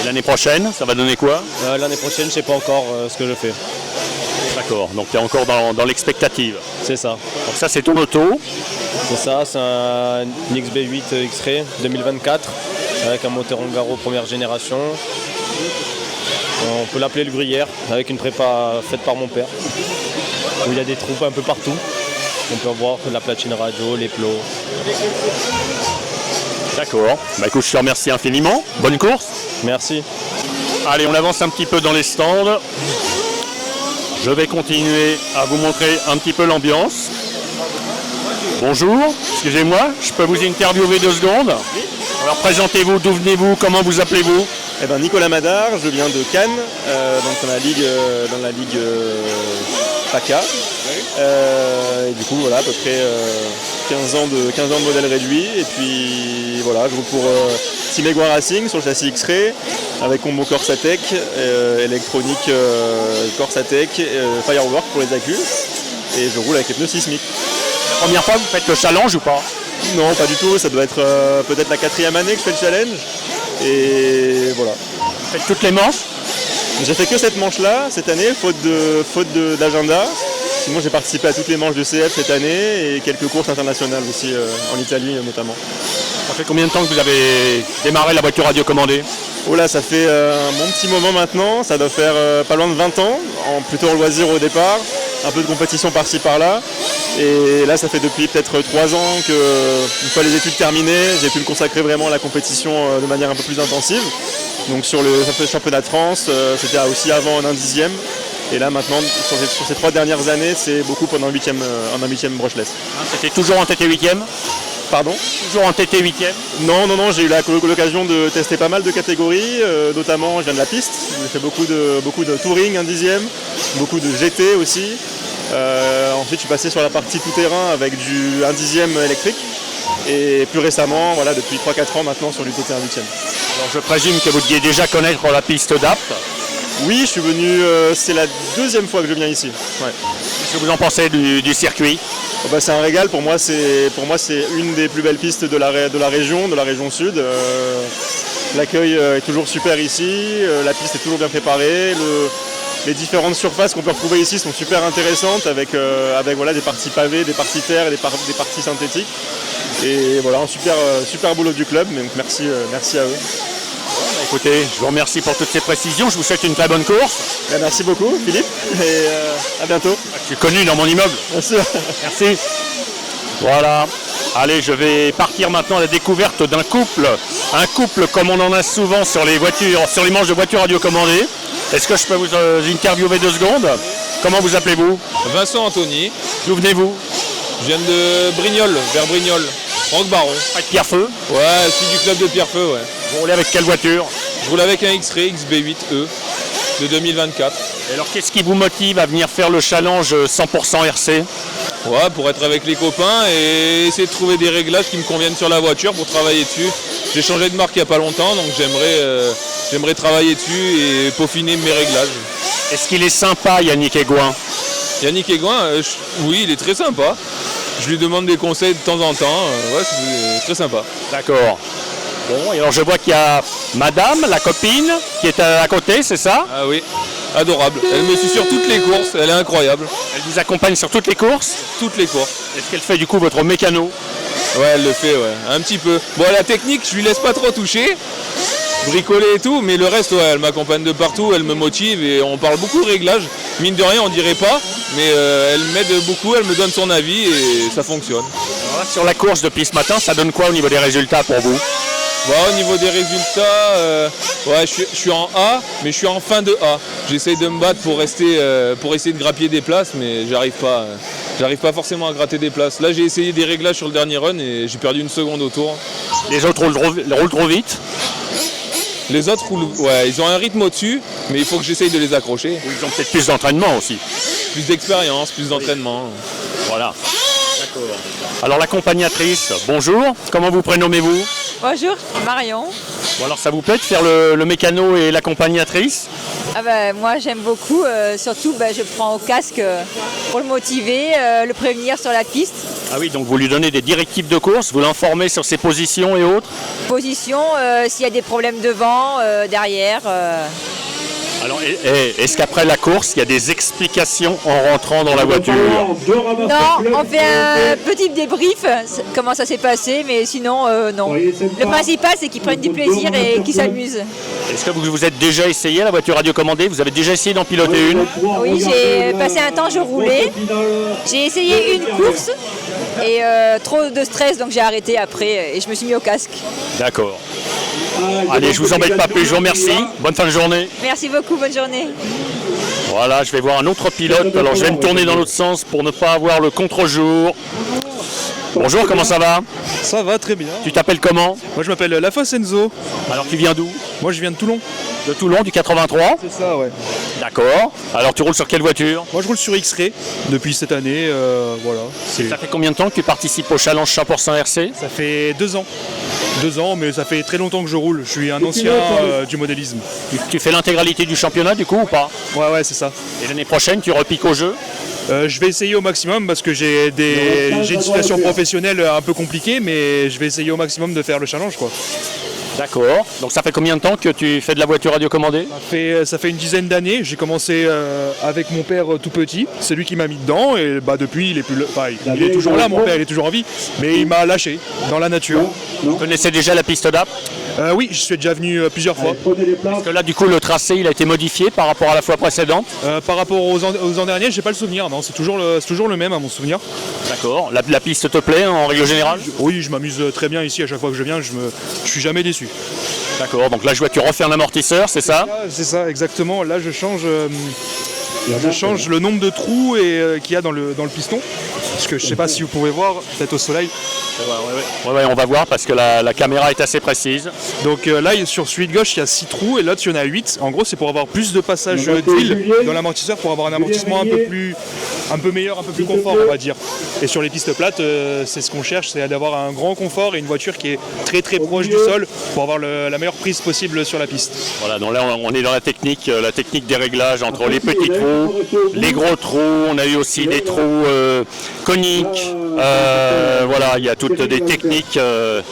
Et l'année prochaine, ça va donner quoi? L'année prochaine, je ne sais pas encore ce que je fais. D'accord, donc tu es encore dans l'expectative. C'est ça. Donc ça c'est ton auto? C'est ça, c'est un XB8 X-Ray 2024 avec un moteur Ongaro première génération. On peut l'appeler le gruyère, avec une prépa faite par mon père, où il y a des trous un peu partout. On peut voir la platine radio, les plots. D'accord, bah écoute, je te remercie infiniment. Bonne course. Merci. Allez, on avance un petit peu dans les stands. Je vais continuer à vous montrer un petit peu l'ambiance. Bonjour, excusez-moi, je peux vous interviewer 2 secondes? Alors présentez-vous, d'où venez-vous, comment vous appelez-vous? Eh ben, Nicolas Madard, je viens de Cannes, donc dans la ligue PACA. Et du coup voilà, à peu près 15 ans de modèle réduit. Et puis voilà, je roule pour Team Egua Racing sur le châssis X-Ray avec combo Corsatec, électronique Corsatec, Firework pour les accus. Et je roule avec les pneus sismiques. La première fois que vous faites le challenge ou pas? Non, pas du tout, ça doit être peut-être la 4e année que je fais le challenge. Et voilà. Vous faites toutes les manches? J'ai fait que cette manche-là cette année, faute d'agenda. Sinon j'ai participé à toutes les manches de CF cette année et quelques courses internationales aussi en Italie notamment. Ça fait combien de temps que vous avez démarré la voiture radiocommandée? Oh là, ça fait un bon petit moment maintenant, ça doit faire pas loin de 20 ans, plutôt en loisir au départ, un peu de compétition par-ci par-là. Et là ça fait depuis peut-être 3 ans que, une fois les études terminées, j'ai pu me consacrer vraiment à la compétition de manière un peu plus intensive. Donc sur le championnat de France, c'était aussi avant en 1/10e. Et là maintenant, sur ces 3 dernières années, c'est beaucoup pendant un 8e brushless. C'était toujours en TT 8e? Pardon? Toujours en TT 8e? Non, j'ai eu l'occasion de tester pas mal de catégories, notamment je viens de la piste, j'ai fait beaucoup de touring 1/10e, beaucoup de GT aussi. Ensuite je suis passé sur la partie tout-terrain avec du 1/10e électrique. Et plus récemment, voilà, depuis 3-4 ans maintenant sur du TT 1/8e. Alors je présume que vous deviez déjà connaître la piste d'Apt? Oui, je suis venu, c'est la 2e fois que je viens ici. Ouais. Qu'est-ce que vous en pensez du circuit? C'est un régal, pour moi c'est une des plus belles pistes de la région sud. L'accueil est toujours super ici, la piste est toujours bien préparée. Les différentes surfaces qu'on peut retrouver ici sont super intéressantes avec voilà, des parties pavées, des parties terre et des parties synthétiques. Et voilà, un super boulot du club, donc merci à eux. Écoutez, je vous remercie pour toutes ces précisions, je vous souhaite une très bonne course. Merci beaucoup Philippe, et à bientôt. Je suis connu dans mon immeuble. Bien sûr. Merci. Voilà. Allez, je vais partir maintenant à la découverte d'un couple. Un couple comme on en a souvent sur les voitures, sur les manches de voitures radiocommandées. Est-ce que je peux vous interviewer 2 secondes? Comment vous appelez-vous? Vincent Anthony. D'où venez-vous? Je viens de Brignoles, vers Brignoles. Franck Baron. Avec Pierrefeu? Ouais, je suis du club de Pierrefeu, ouais. Vous roulez avec quelle voiture? Je roule avec un X-Ray XB8E de 2024. Et alors qu'est-ce qui vous motive à venir faire le challenge 100% RC? Ouais, pour être avec les copains et essayer de trouver des réglages qui me conviennent sur la voiture pour travailler dessus. J'ai changé de marque il n'y a pas longtemps, donc j'aimerais travailler dessus et peaufiner mes réglages. Est-ce qu'il est sympa, Yannick Aigouin? Yannick Aigouin, oui, il est très sympa. Je lui demande des conseils de temps en temps. Ouais, c'est très sympa. D'accord. Bon, et alors je vois qu'il y a madame, la copine, qui est à côté, c'est ça? Ah oui, adorable. Elle me suit sur toutes les courses, elle est incroyable. Elle vous accompagne sur toutes les courses? Toutes les courses. Est-ce qu'elle fait du coup votre mécano? Ouais, elle le fait, ouais, un petit peu. Bon, la technique, je lui laisse pas trop toucher, bricoler et tout, mais le reste, ouais, elle m'accompagne de partout, elle me motive et on parle beaucoup de réglages. Mine de rien, on dirait pas, mais elle m'aide beaucoup, elle me donne son avis et ça fonctionne. Alors là, sur la course depuis ce matin, ça donne quoi au niveau des résultats pour vous? Bah, au niveau des résultats, ouais, je suis en A, mais je suis en fin de A. J'essaye de me battre pour essayer de grappiller des places, mais j'arrive pas forcément à gratter des places. Là, j'ai essayé des réglages sur le dernier run et j'ai perdu 1 seconde au tour. Les autres roulent trop vite? Les autres roulent, ouais, ils ont un rythme au-dessus, mais il faut que j'essaye de les accrocher. Ils ont peut-être plus d'entraînement aussi. Plus d'expérience, plus d'entraînement. Voilà. D'accord. Alors l'accompagnatrice, bonjour, comment vous prénommez-vous? Bonjour, Marion. Bon, alors ça vous plaît de faire le mécano et l'accompagnatrice? Ah ben, moi j'aime beaucoup, surtout je prends au casque pour le motiver, le prévenir sur la piste. Ah oui, donc vous lui donnez des directives de course, vous l'informez sur ses positions et autres? Position, s'il y a des problèmes devant, derrière. Alors, est-ce qu'après la course, il y a des explications en rentrant dans la voiture? Non, on fait un petit débrief, comment ça s'est passé, mais sinon, non. Le principal, c'est qu'ils prennent du plaisir et qu'ils s'amusent. Est-ce que vous vous êtes déjà essayé la voiture radiocommandée? Vous avez déjà essayé d'en piloter une? Oui, j'ai passé un temps, je roulais. J'ai essayé une course et trop de stress, donc j'ai arrêté après et je me suis mis au casque. D'accord. Allez, je vous embête pas plus, je vous remercie. Bonne fin de journée. Merci beaucoup, bonne journée. Voilà, je vais voir un autre pilote. Alors je vais me tourner dans l'autre sens pour ne pas avoir le contre-jour. Bonjour, comment ça va? Ça va très bien. Tu t'appelles comment? Moi je m'appelle Lafosse Enzo. Alors tu viens d'où? Moi je viens de Toulon. De Toulon, du 83? C'est ça, ouais. D'accord. Alors tu roules sur quelle voiture? Moi je roule sur X-Ray depuis cette année, voilà. Ça fait combien de temps que tu participes au challenge 100% RC? Ça fait 2 ans. 2 ans, mais ça fait très longtemps que je roule. Je suis un ancien du modélisme. Tu fais l'intégralité du championnat du coup ou pas? Ouais, c'est ça. Et l'année prochaine, tu repiques au jeu? Je vais essayer au maximum parce que j'ai une situation professionnelle un peu compliquée, mais je vais essayer au maximum de faire le challenge, quoi. D'accord. Donc ça fait combien de temps que tu fais de la voiture radiocommandée? Ça fait une dizaine d'années. J'ai commencé avec mon père tout petit. C'est lui qui m'a mis dedans et depuis il est toujours là, mon père, il est toujours en vie, mais il m'a lâché dans la nature. Vous connaissez déjà la piste d'Apt? Oui, je suis déjà venu plusieurs fois. Parce que là du coup le tracé il a été modifié par rapport à la fois précédente? Par rapport aux ans derniers, j'ai pas le souvenir, non, c'est toujours le même à mon souvenir. D'accord. La piste te plaît en règle générale? Oui, je m'amuse très bien ici à chaque fois que je viens, je suis jamais déçu. D'accord, donc là je vois que tu refais un amortisseur, c'est ça? C'est ça, exactement. Là je change le nombre de trous qu'il y a dans le piston. Parce que je sais pas si vous pouvez voir, peut-être au soleil. Ouais, on va voir parce que la caméra est assez précise. Donc là, sur celui de gauche, il y a 6 trous et l'autre, il y en a 8. En gros, c'est pour avoir plus de passages d'huile dans l'amortisseur, pour avoir un amortissement un peu meilleur, un peu plus confort, on va dire. Et sur les pistes plates, c'est ce qu'on cherche, c'est d'avoir un grand confort et une voiture qui est très très proche du sol pour avoir la meilleure prise possible sur la piste. Voilà, donc là on est dans la technique des réglages entre les petits trous, les gros trous, on a eu aussi des trous coniques. Voilà, il y a toutes des techniques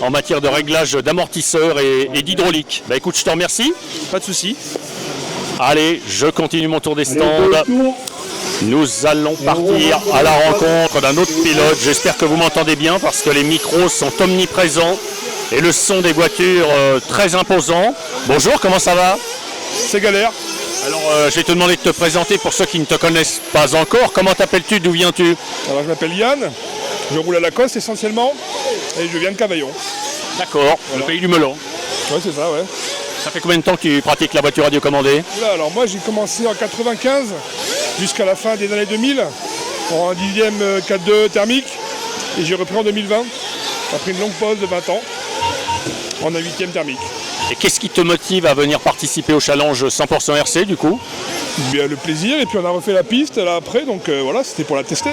en matière de réglage d'amortisseurs et d'hydraulique. Bah écoute, je te remercie. Pas de souci. Allez, je continue mon tour des stands. Nous allons partir à la rencontre d'un autre pilote. J'espère que vous m'entendez bien parce que les micros sont omniprésents et le son des voitures très imposant. Bonjour, comment ça va? C'est galère. Alors, je vais te demander de te présenter pour ceux qui ne te connaissent pas encore. Comment t'appelles-tu? D'où viens-tu? Alors, je m'appelle Yann. Je roule à Lacoste essentiellement. Et je viens de Cavaillon. D'accord, le pays du melon. Ouais, c'est ça, ouais. Ça fait combien de temps que tu pratiques la voiture radiocommandée? Là, alors moi j'ai commencé en 95 jusqu'à la fin des années 2000 en 10e 4.2 thermique et j'ai repris en 2020 après une longue pause de 20 ans en 8e thermique. Et qu'est-ce qui te motive à venir participer au challenge 100% RC du coup? Bien, le plaisir, et puis on a refait la piste là après, donc voilà, c'était pour la tester.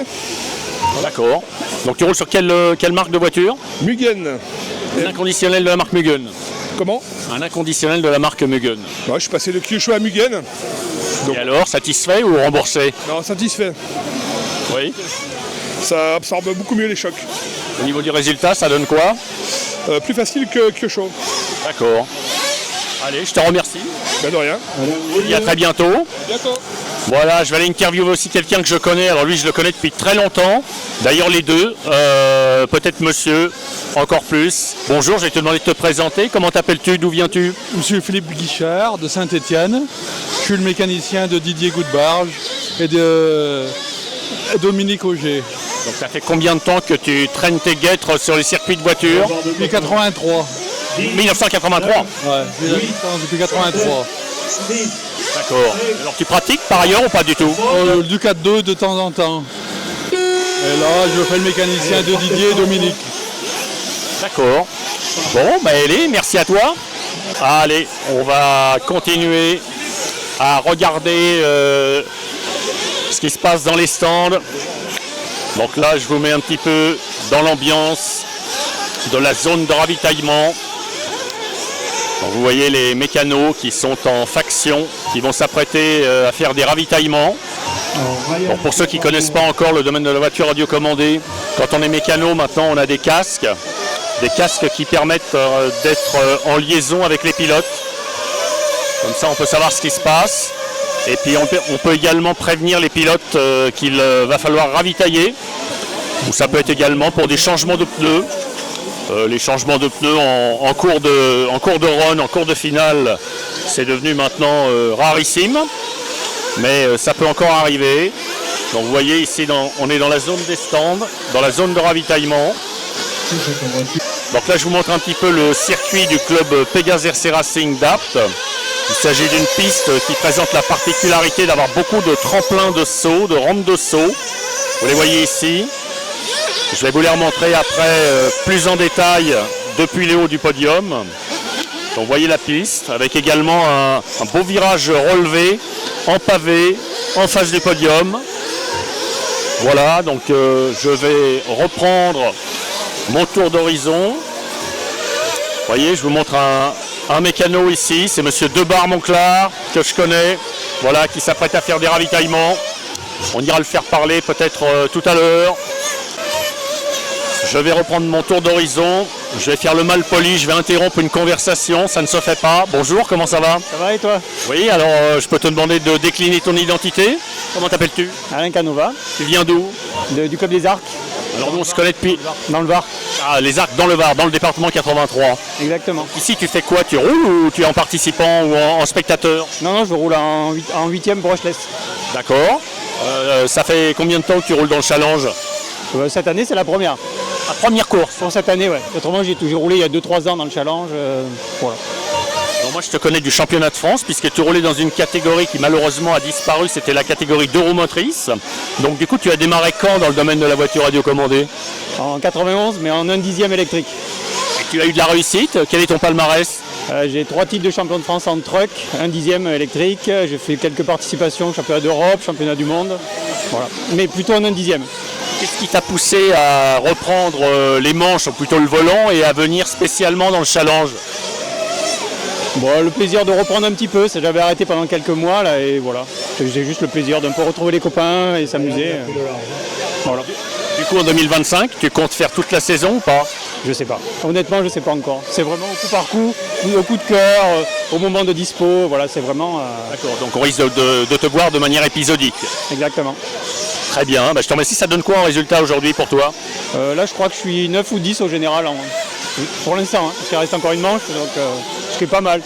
D'accord. Donc tu roules sur quelle marque de voiture? Mugen. Un inconditionnel de la marque Mugen. Comment? Un inconditionnel de la marque Mugen. Ouais, je suis passé de Kyosho à Mugen. Donc... Et alors, satisfait ou remboursé? Non, satisfait. Oui. Ça absorbe beaucoup mieux les chocs. Au niveau du résultat, ça donne quoi? Plus facile que Kyosho. D'accord. Allez, je te remercie. Ben de rien. Et à très bientôt. Bientôt. Voilà, je vais aller interviewer aussi quelqu'un que je connais. Alors lui, je le connais depuis très longtemps. D'ailleurs, les deux. Peut-être monsieur, encore plus. Bonjour, je vais te demander de te présenter. Comment t'appelles-tu? D'où viens-tu? Monsieur Philippe Guichard, de Saint-Étienne. Je suis le mécanicien de Didier Goudbarge et de Dominique Auger. Donc ça fait combien de temps que tu traînes tes guêtres sur les circuits de voiture? Depuis 83. 1983? Ouais, depuis 83. D'accord. Alors tu pratiques par ailleurs ou pas du tout? Du 4.2 de temps en temps. Et là, je fais le mécanicien de Didier et Dominique. D'accord. Bon, bah allez, merci à toi. Allez, on va continuer à regarder ce qui se passe dans les stands. Donc là, je vous mets un petit peu dans l'ambiance de la zone de ravitaillement. Donc vous voyez les mécanos qui sont en faction, qui vont s'apprêter à faire des ravitaillements. Bon, pour ceux qui ne connaissent pas encore le domaine de la voiture radiocommandée, quand on est mécano, maintenant on a des casques qui permettent d'être en liaison avec les pilotes. Comme ça on peut savoir ce qui se passe. Et puis on peut également prévenir les pilotes qu'il va falloir ravitailler. Ou ça peut être également pour des changements de pneus. Les changements de pneus en cours de run, en cours de finale, c'est devenu maintenant rarissime. Mais ça peut encore arriver. Donc vous voyez ici, on est dans la zone des stands, dans la zone de ravitaillement. Donc là je vous montre un petit peu le circuit du club Pégase RC Racing d'Apt. Il s'agit d'une piste qui présente la particularité d'avoir beaucoup de tremplins de saut, de rampes de saut. Vous les voyez ici. Je vais vous les remontrer après plus en détail depuis les hauts du podium. Donc vous voyez la piste avec également un beau virage relevé en pavé en face du podium. Voilà, donc je vais reprendre mon tour d'horizon. Vous voyez, je vous montre un mécano ici, c'est monsieur Debar-Monclar que je connais, voilà, qui s'apprête à faire des ravitaillements. On ira le faire parler peut-être tout à l'heure. Je vais reprendre mon tour d'horizon, je vais faire le mal poli, je vais interrompre une conversation, ça ne se fait pas. Bonjour, comment ça va? Ça va et toi? Oui, alors je peux te demander de décliner ton identité. Comment t'appelles-tu? Alain Canova. Tu viens d'où? Du club des Arcs. Alors nous on se connaît depuis... Dans le Var. Ah, les Arcs dans le Var, dans le département 83. Exactement. Ici tu fais quoi? Tu roules ou tu es en participant ou en spectateur? Non, je roule en 8e brushless. D'accord. Ça fait combien de temps que tu roules dans le challenge? Cette année c'est la première. La première course? Pour cette année, ouais. Autrement j'ai toujours roulé il y a 2-3 ans dans le challenge. Voilà. Alors moi je te connais du championnat de France puisque tu roulais dans une catégorie qui malheureusement a disparu, c'était la catégorie deux roues motrices. Donc du coup tu as démarré quand dans le domaine de la voiture radiocommandée? En 91, mais en 1/10e électrique. Et tu as eu de la réussite, quel est ton palmarès? J'ai 3 titres de champion de France en truck, 1/10e électrique, j'ai fait quelques participations, championnat d'Europe, championnat du monde, voilà. Mais plutôt en 1/10e. Qu'est-ce qui t'a poussé à reprendre les manches, ou plutôt le volant, et à venir spécialement dans le challenge? Bon, le plaisir de reprendre un petit peu, j'avais arrêté pendant quelques mois là et voilà. J'ai juste le plaisir d'un peu retrouver les copains et s'amuser. Voilà. Du coup en 2025, tu comptes faire toute la saison ou pas? Je sais pas. Honnêtement, je sais pas encore. C'est vraiment au coup par coup, au coup de cœur, au moment de dispo, voilà, c'est vraiment... D'accord, donc on risque de te voir de manière épisodique. Exactement. Très bien, bah, je te remercie. Ça donne quoi en résultat aujourd'hui pour toi? Là, je crois que je suis 9 ou 10 au général, pour l'instant, parce qu'il reste encore une manche, donc ce qui est pas mal.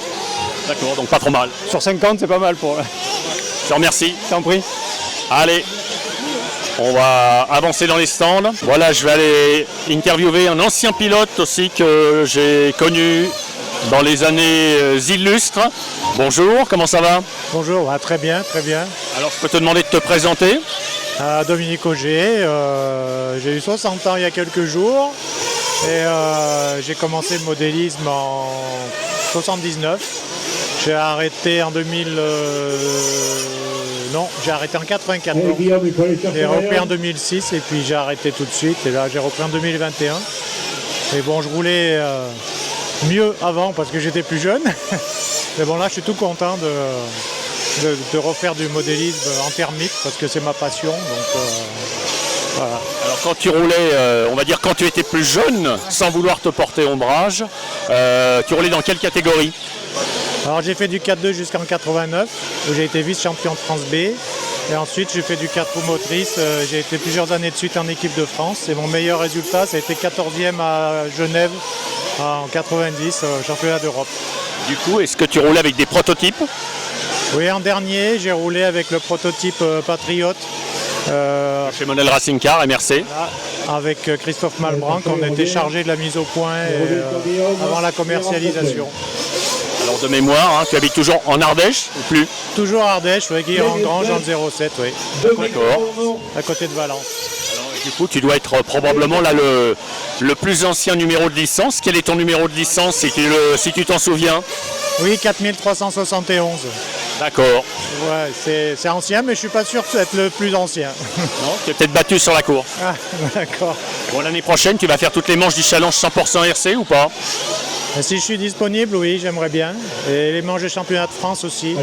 D'accord, donc pas trop mal. Sur 50, c'est pas mal pour... Je te remercie. Je t'en prie. Allez, On va avancer dans les stands. Voilà, je vais aller interviewer un ancien pilote aussi que j'ai connu dans les années illustres. Bonjour, comment ça va? Bonjour, très bien, très bien. Alors, je peux te demander de te présenter? Dominique Auger, j'ai eu 60 ans il y a quelques jours et j'ai commencé le modélisme en 79. J'ai arrêté en 2000... non, j'ai arrêté en 94. J'ai repris en 2006 et puis j'ai arrêté tout de suite. Et là, j'ai repris en 2021. Et bon, je roulais mieux avant parce que j'étais plus jeune. Mais bon, là, je suis tout content de refaire du modélisme en thermique parce que c'est ma passion. Donc, voilà. Alors quand tu roulais, on va dire quand tu étais plus jeune, sans vouloir te porter ombrage, tu roulais dans quelle catégorie? Alors j'ai fait du 4-2 jusqu'en 89, où j'ai été vice-champion de France B. Et ensuite j'ai fait du 4 roues motrices, j'ai été plusieurs années de suite en équipe de France. Et mon meilleur résultat, ça a été 14e à Genève en 90, championnat d'Europe. Du coup, est-ce que tu roulais avec des prototypes? Oui, en dernier, j'ai roulé avec le prototype Patriote. Chez Monel Racing Car, MRC. Avec Christophe Malbranc, on était chargé de la mise au point avant la commercialisation. Alors de mémoire, hein, tu habites toujours en Ardèche ou plus? Toujours Ardèche, oui, Guy-Rangrange en 07, oui. D'accord. À côté de Valence. Alors, du coup, tu dois être probablement là le plus ancien numéro de licence. Quel est ton numéro de licence si tu t'en souviens? Oui, 4371. D'accord. Ouais, c'est ancien, mais je suis pas sûr d'être le plus ancien. Non, tu es peut-être battu sur la course. Ah, d'accord. Bon, l'année prochaine, tu vas faire toutes les manches du challenge 100% RC ou pas? Si je suis disponible, oui, j'aimerais bien. Et les manches de championnat de France aussi.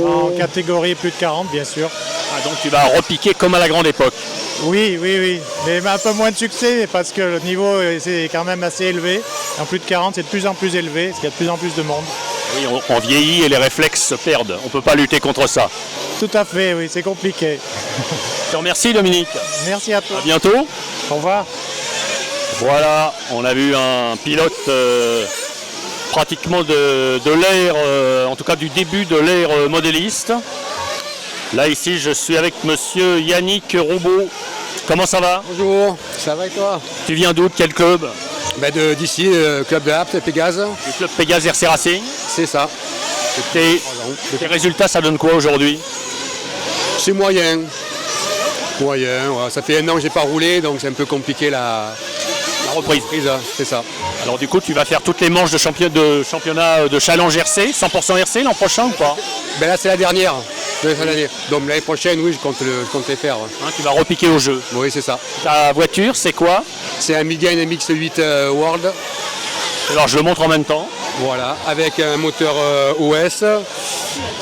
En catégorie plus de 40, bien sûr. Ah, donc tu vas repiquer comme à la grande époque? Oui, oui, oui. Mais un peu moins de succès parce que le niveau c'est quand même assez élevé. En plus de 40, c'est de plus en plus élevé parce qu'il y a de plus en plus de monde. Oui, on vieillit et les réflexes se perdent. On ne peut pas lutter contre ça. Tout à fait, oui, c'est compliqué. Je te remercie, Dominique. Merci à toi. À bientôt. Au revoir. Voilà, on a vu un pilote pratiquement de l'ère, en tout cas du début de l'ère modéliste. Là, ici, je suis avec monsieur Yannick Roubaud. Comment ça va? Bonjour, ça va et toi? Tu viens d'où? De quel club? D'ici, club de Apt, Pégase. Du club Pégase RC Racing? C'est ça. Tes résultats, ça donne quoi aujourd'hui? C'est moyen. Moyen, ouais. Ça fait 1 an que j'ai pas roulé, donc c'est un peu compliqué la reprise. C'est ça. Alors du coup, tu vas faire toutes les manches de championnat de challenge RC, 100% RC l'an prochain ou pas? Là, c'est la dernière. Donc l'année prochaine, oui, je compte les faire. Hein, tu vas repiquer au jeu? Oui, c'est ça. Ta voiture, c'est quoi? C'est un Mégane MX-8 World. Alors je le montre en même temps. Voilà, avec un moteur OS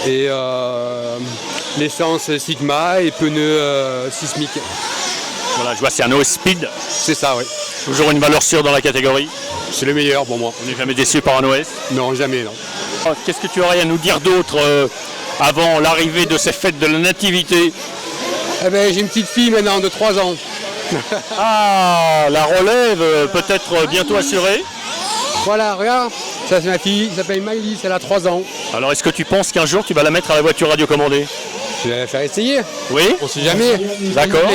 et l'essence Sigma et pneus sismiques. Voilà, je vois, c'est un OS Speed. C'est ça, oui. Toujours une valeur sûre dans la catégorie? C'est le meilleur pour moi. On n'est jamais déçu par un OS? Non, jamais, non. Qu'est-ce que tu aurais à nous dire d'autre avant l'arrivée de ces fêtes de la nativité? J'ai une petite fille maintenant de 3 ans. Ah, la relève peut-être bientôt assurée? Voilà, regarde, ça c'est ma fille, elle s'appelle Maïlis, elle a 3 ans. Alors est-ce que tu penses qu'un jour tu vas la mettre à la voiture radiocommandée? Je vais la faire essayer. Oui? On sait jamais. D'accord.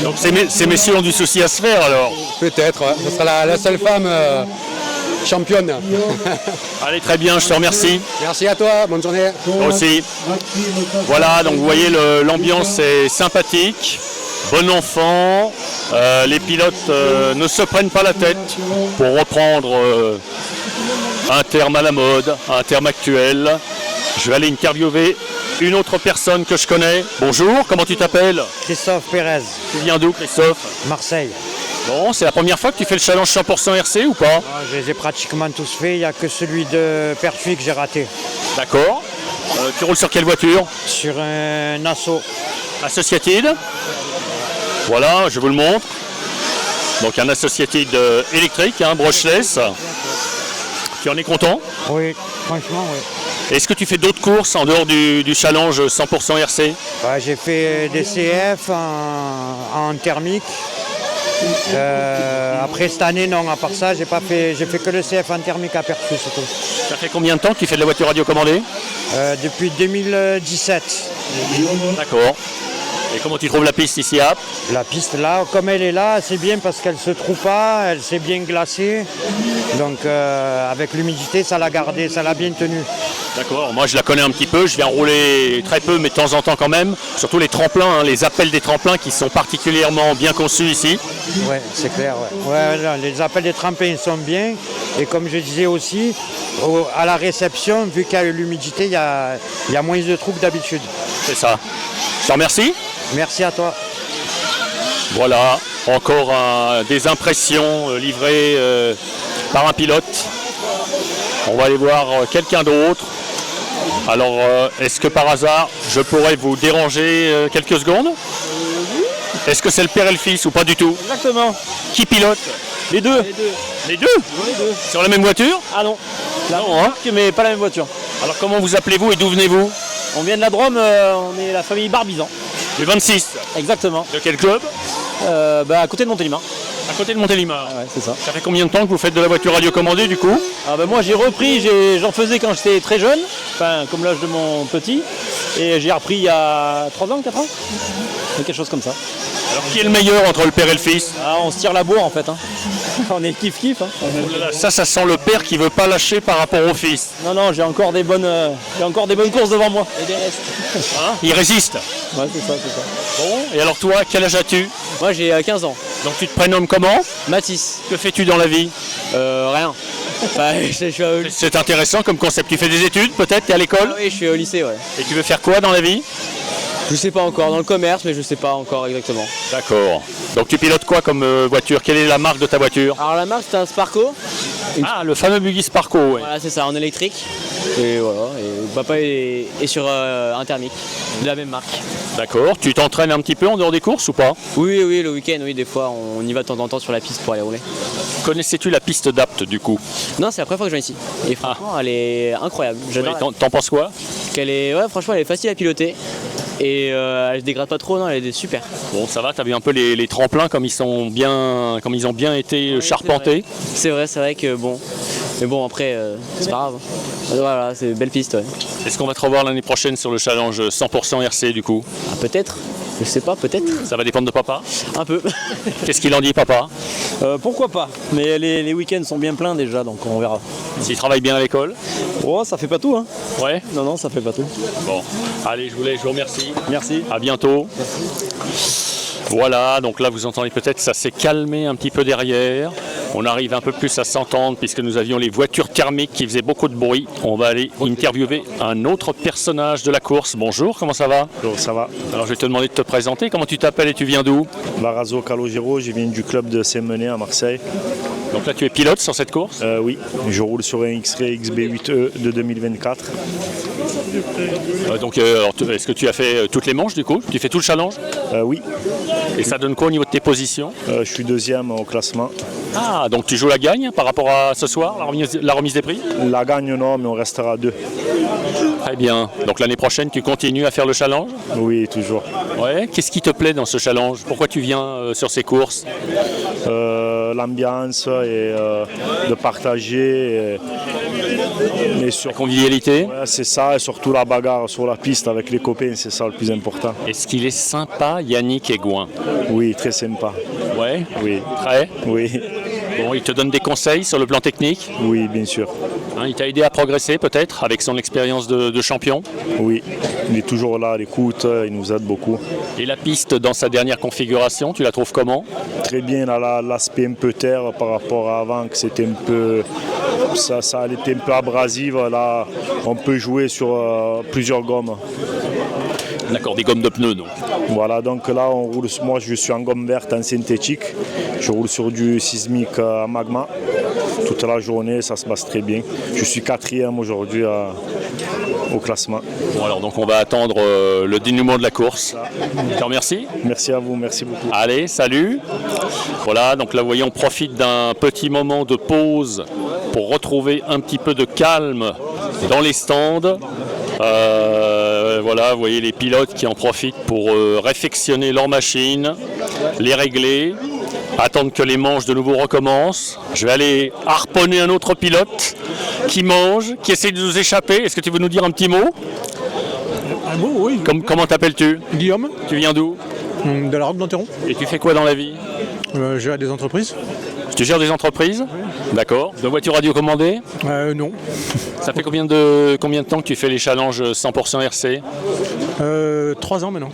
Donc ces messieurs ont du souci à se faire alors? Peut-être, ouais. Ce sera la seule femme championne. Allez, très bien, je te remercie. Merci à toi, bonne journée. Toi aussi. Voilà, donc vous voyez, l'ambiance est sympathique. Bon enfant, les pilotes ne se prennent pas la tête pour reprendre un terme à la mode, un terme actuel. Je vais aller interviewer une autre personne que je connais. Bonjour, comment tu t'appelles? Christophe Pérez. Tu viens d'où, Christophe? Marseille. Bon, c'est la première fois que tu fais le challenge 100% RC ou pas? Je les ai pratiquement tous faits, il n'y a que celui de Pertuis que j'ai raté. D'accord. Tu roules sur quelle voiture? Sur un Asso. Associated. Voilà, je vous le montre. Donc un Associated électrique, brushless. Tu en es content? Oui, franchement, oui. Est-ce que tu fais d'autres courses en dehors du challenge 100% RC? J'ai fait des CF en thermique. Après cette année, non, à part ça, j'ai fait que le CF en thermique à Pertuis, c'est tout. Ça fait combien de temps que tu fais de la voiture radiocommandée? Depuis 2017. D'accord. Et comment tu trouves la piste ici à Apt? La piste là, comme elle est là, c'est bien parce qu'elle ne se trouve pas, elle s'est bien glacée. Donc avec l'humidité, ça l'a gardée, ça l'a bien tenue. D'accord, moi je la connais un petit peu, je viens rouler très peu mais de temps en temps quand même. Surtout les tremplins, les appels des tremplins qui sont particulièrement bien conçus ici. Oui, c'est clair. Ouais, les appels des tremplins sont bien. Et comme je disais aussi, à la réception, vu qu'il y a eu l'humidité, il y a moins de trous que d'habitude. C'est ça. Je te remercie. Merci à toi. Voilà, encore des impressions livrées par un pilote. On va aller voir quelqu'un d'autre. Alors, est-ce que par hasard, je pourrais vous déranger quelques secondes? Est-ce que c'est le père et le fils ou pas du tout? Exactement. Qui pilote? Les deux. Les deux? Sur la même voiture? Ah non. La marque, mais pas la même voiture. Alors, comment vous appelez-vous et d'où venez-vous? On vient de la Drôme, on est la famille Barbizan. Du 26? Exactement. De quel club? À côté de Montélimar. À côté de Montélimar. Ouais, c'est ça. Ça fait combien de temps que vous faites de la voiture radiocommandée du coup? Moi j'ai repris, j'en faisais quand j'étais très jeune, enfin comme l'âge de mon petit, et j'ai repris il y a 3 ans, 4 ans, quelque chose comme ça. Alors qui est le meilleur entre le père et le fils? On se tire la bourre en fait. On est kiff-kiff. Oh là là, ça sent le père qui veut pas lâcher par rapport au fils. Non, j'ai encore des bonnes courses devant moi. Et des restes. Il résiste. Ouais, c'est ça. Bon, et alors toi, quel âge as-tu? Moi j'ai 15 ans. Donc tu te prénommes comment? Mathis. Que fais-tu dans la vie? Rien. C'est intéressant comme concept. Tu fais des études peut-être? Tu es à l'école? Oui, je suis au lycée, ouais. Et tu veux faire quoi dans la vie? Je sais pas encore, dans le commerce, mais je sais pas encore exactement. D'accord. Donc tu pilotes quoi comme voiture? Quelle est la marque de ta voiture? Alors la marque c'est un Sparco. Ah, le fameux Buggy Sparco, ouais. Voilà, c'est ça, en électrique. Et voilà, et papa est sur un thermique, de la même marque. D'accord. Tu t'entraînes un petit peu en dehors des courses ou pas? Oui, le week-end, oui, des fois on y va de temps en temps sur la piste pour aller rouler. Connaissais-tu la piste d'Apt du coup? Non, c'est la première fois que je viens ici. Et franchement, elle est incroyable. Ouais, t'en penses quoi? Franchement, elle est facile à piloter. Et elle se dégrade pas trop, non, elle est super. Bon, ça va, t'as vu un peu les tremplins comme ils ont bien été charpentés. C'est vrai que bon. Mais bon, après, c'est pas grave. Voilà, c'est une belle piste. Ouais. Est-ce qu'on va te revoir l'année prochaine sur le challenge 100% RC du coup? Peut-être. Je sais pas, peut-être. Ça va dépendre de papa? Un peu. Qu'est-ce qu'il en dit, papa? Pourquoi pas? Mais les week-ends sont bien pleins déjà, donc on verra. S'il travaille bien à l'école? Oh, ça fait pas tout, hein. Ouais? Non, ça fait pas tout. Bon, allez, je vous remercie. Merci. À bientôt. Voilà, donc là vous entendez peut-être, ça s'est calmé un petit peu derrière. On arrive un peu plus à s'entendre puisque nous avions les voitures thermiques qui faisaient beaucoup de bruit. On va aller interviewer un autre personnage de la course. Bonjour, comment ça va? Bonjour, ça va. Alors je vais te demander de te présenter. Comment tu t'appelles et tu viens d'où? Barazo Calogero, je viens du club de Saint-Menet à Marseille. Donc là tu es pilote sur cette course? Oui, je roule sur un X-Ray XB8E de 2024. Donc est-ce que tu as fait toutes les manches du coup? Tu fais tout le challenge? Oui. Et ça donne quoi au niveau de tes positions? Je suis deuxième au classement. Ah, donc tu joues la gagne par rapport à ce soir, la remise des prix? La gagne non, mais on restera deux. Très bien. Donc l'année prochaine tu continues à faire le challenge? Oui, toujours. Ouais. Qu'est-ce qui te plaît dans ce challenge? Pourquoi tu viens sur ces courses? L'ambiance et de partager. Mais sur la convivialité? Ouais, c'est ça, et surtout la bagarre sur la piste avec les copains, c'est ça le plus important. Est-ce qu'il est sympa, Yannick Aigouin? Oui, très sympa. Ouais? Oui. Très? Oui. Bon, il te donne des conseils sur le plan technique? Oui, bien sûr. Il t'a aidé à progresser peut-être avec son expérience de champion? Oui, il est toujours là à l'écoute, il nous aide beaucoup. Et la piste dans sa dernière configuration, tu la trouves comment? Très bien, l'aspect un peu terre par rapport à avant, que c'était un peu... Ça était un peu abrasive, là on peut jouer sur plusieurs gommes. D'accord, des gommes de pneus donc. Voilà, donc là on roule, moi je suis en gomme verte, en synthétique. Je roule sur du sismique à magma. Toute la journée, ça se passe très bien. Je suis 4e aujourd'hui au classement. Bon alors donc on va attendre le dénouement de la course. Je te remercie. Merci à vous, merci beaucoup. Allez, salut. Voilà, donc là vous voyez, on profite d'un petit moment de pause pour retrouver un petit peu de calme dans les stands. Voilà, vous voyez les pilotes qui en profitent pour réfectionner leurs machines, les régler, attendre que les manches de nouveau recommencent. Je vais aller harponner un autre pilote qui mange, qui essaie de nous échapper. Est-ce que tu veux nous dire un petit mot? Ah bon, oui. Comment t'appelles-tu? Guillaume. Tu viens d'où? De la Roque d'Anteron. Et tu fais quoi dans la vie? Je gère des entreprises. Tu gères des entreprises? D'accord. De voitures radiocommandées? Non. Ça fait combien de temps que tu fais les challenges 100% RC? 3 ans maintenant.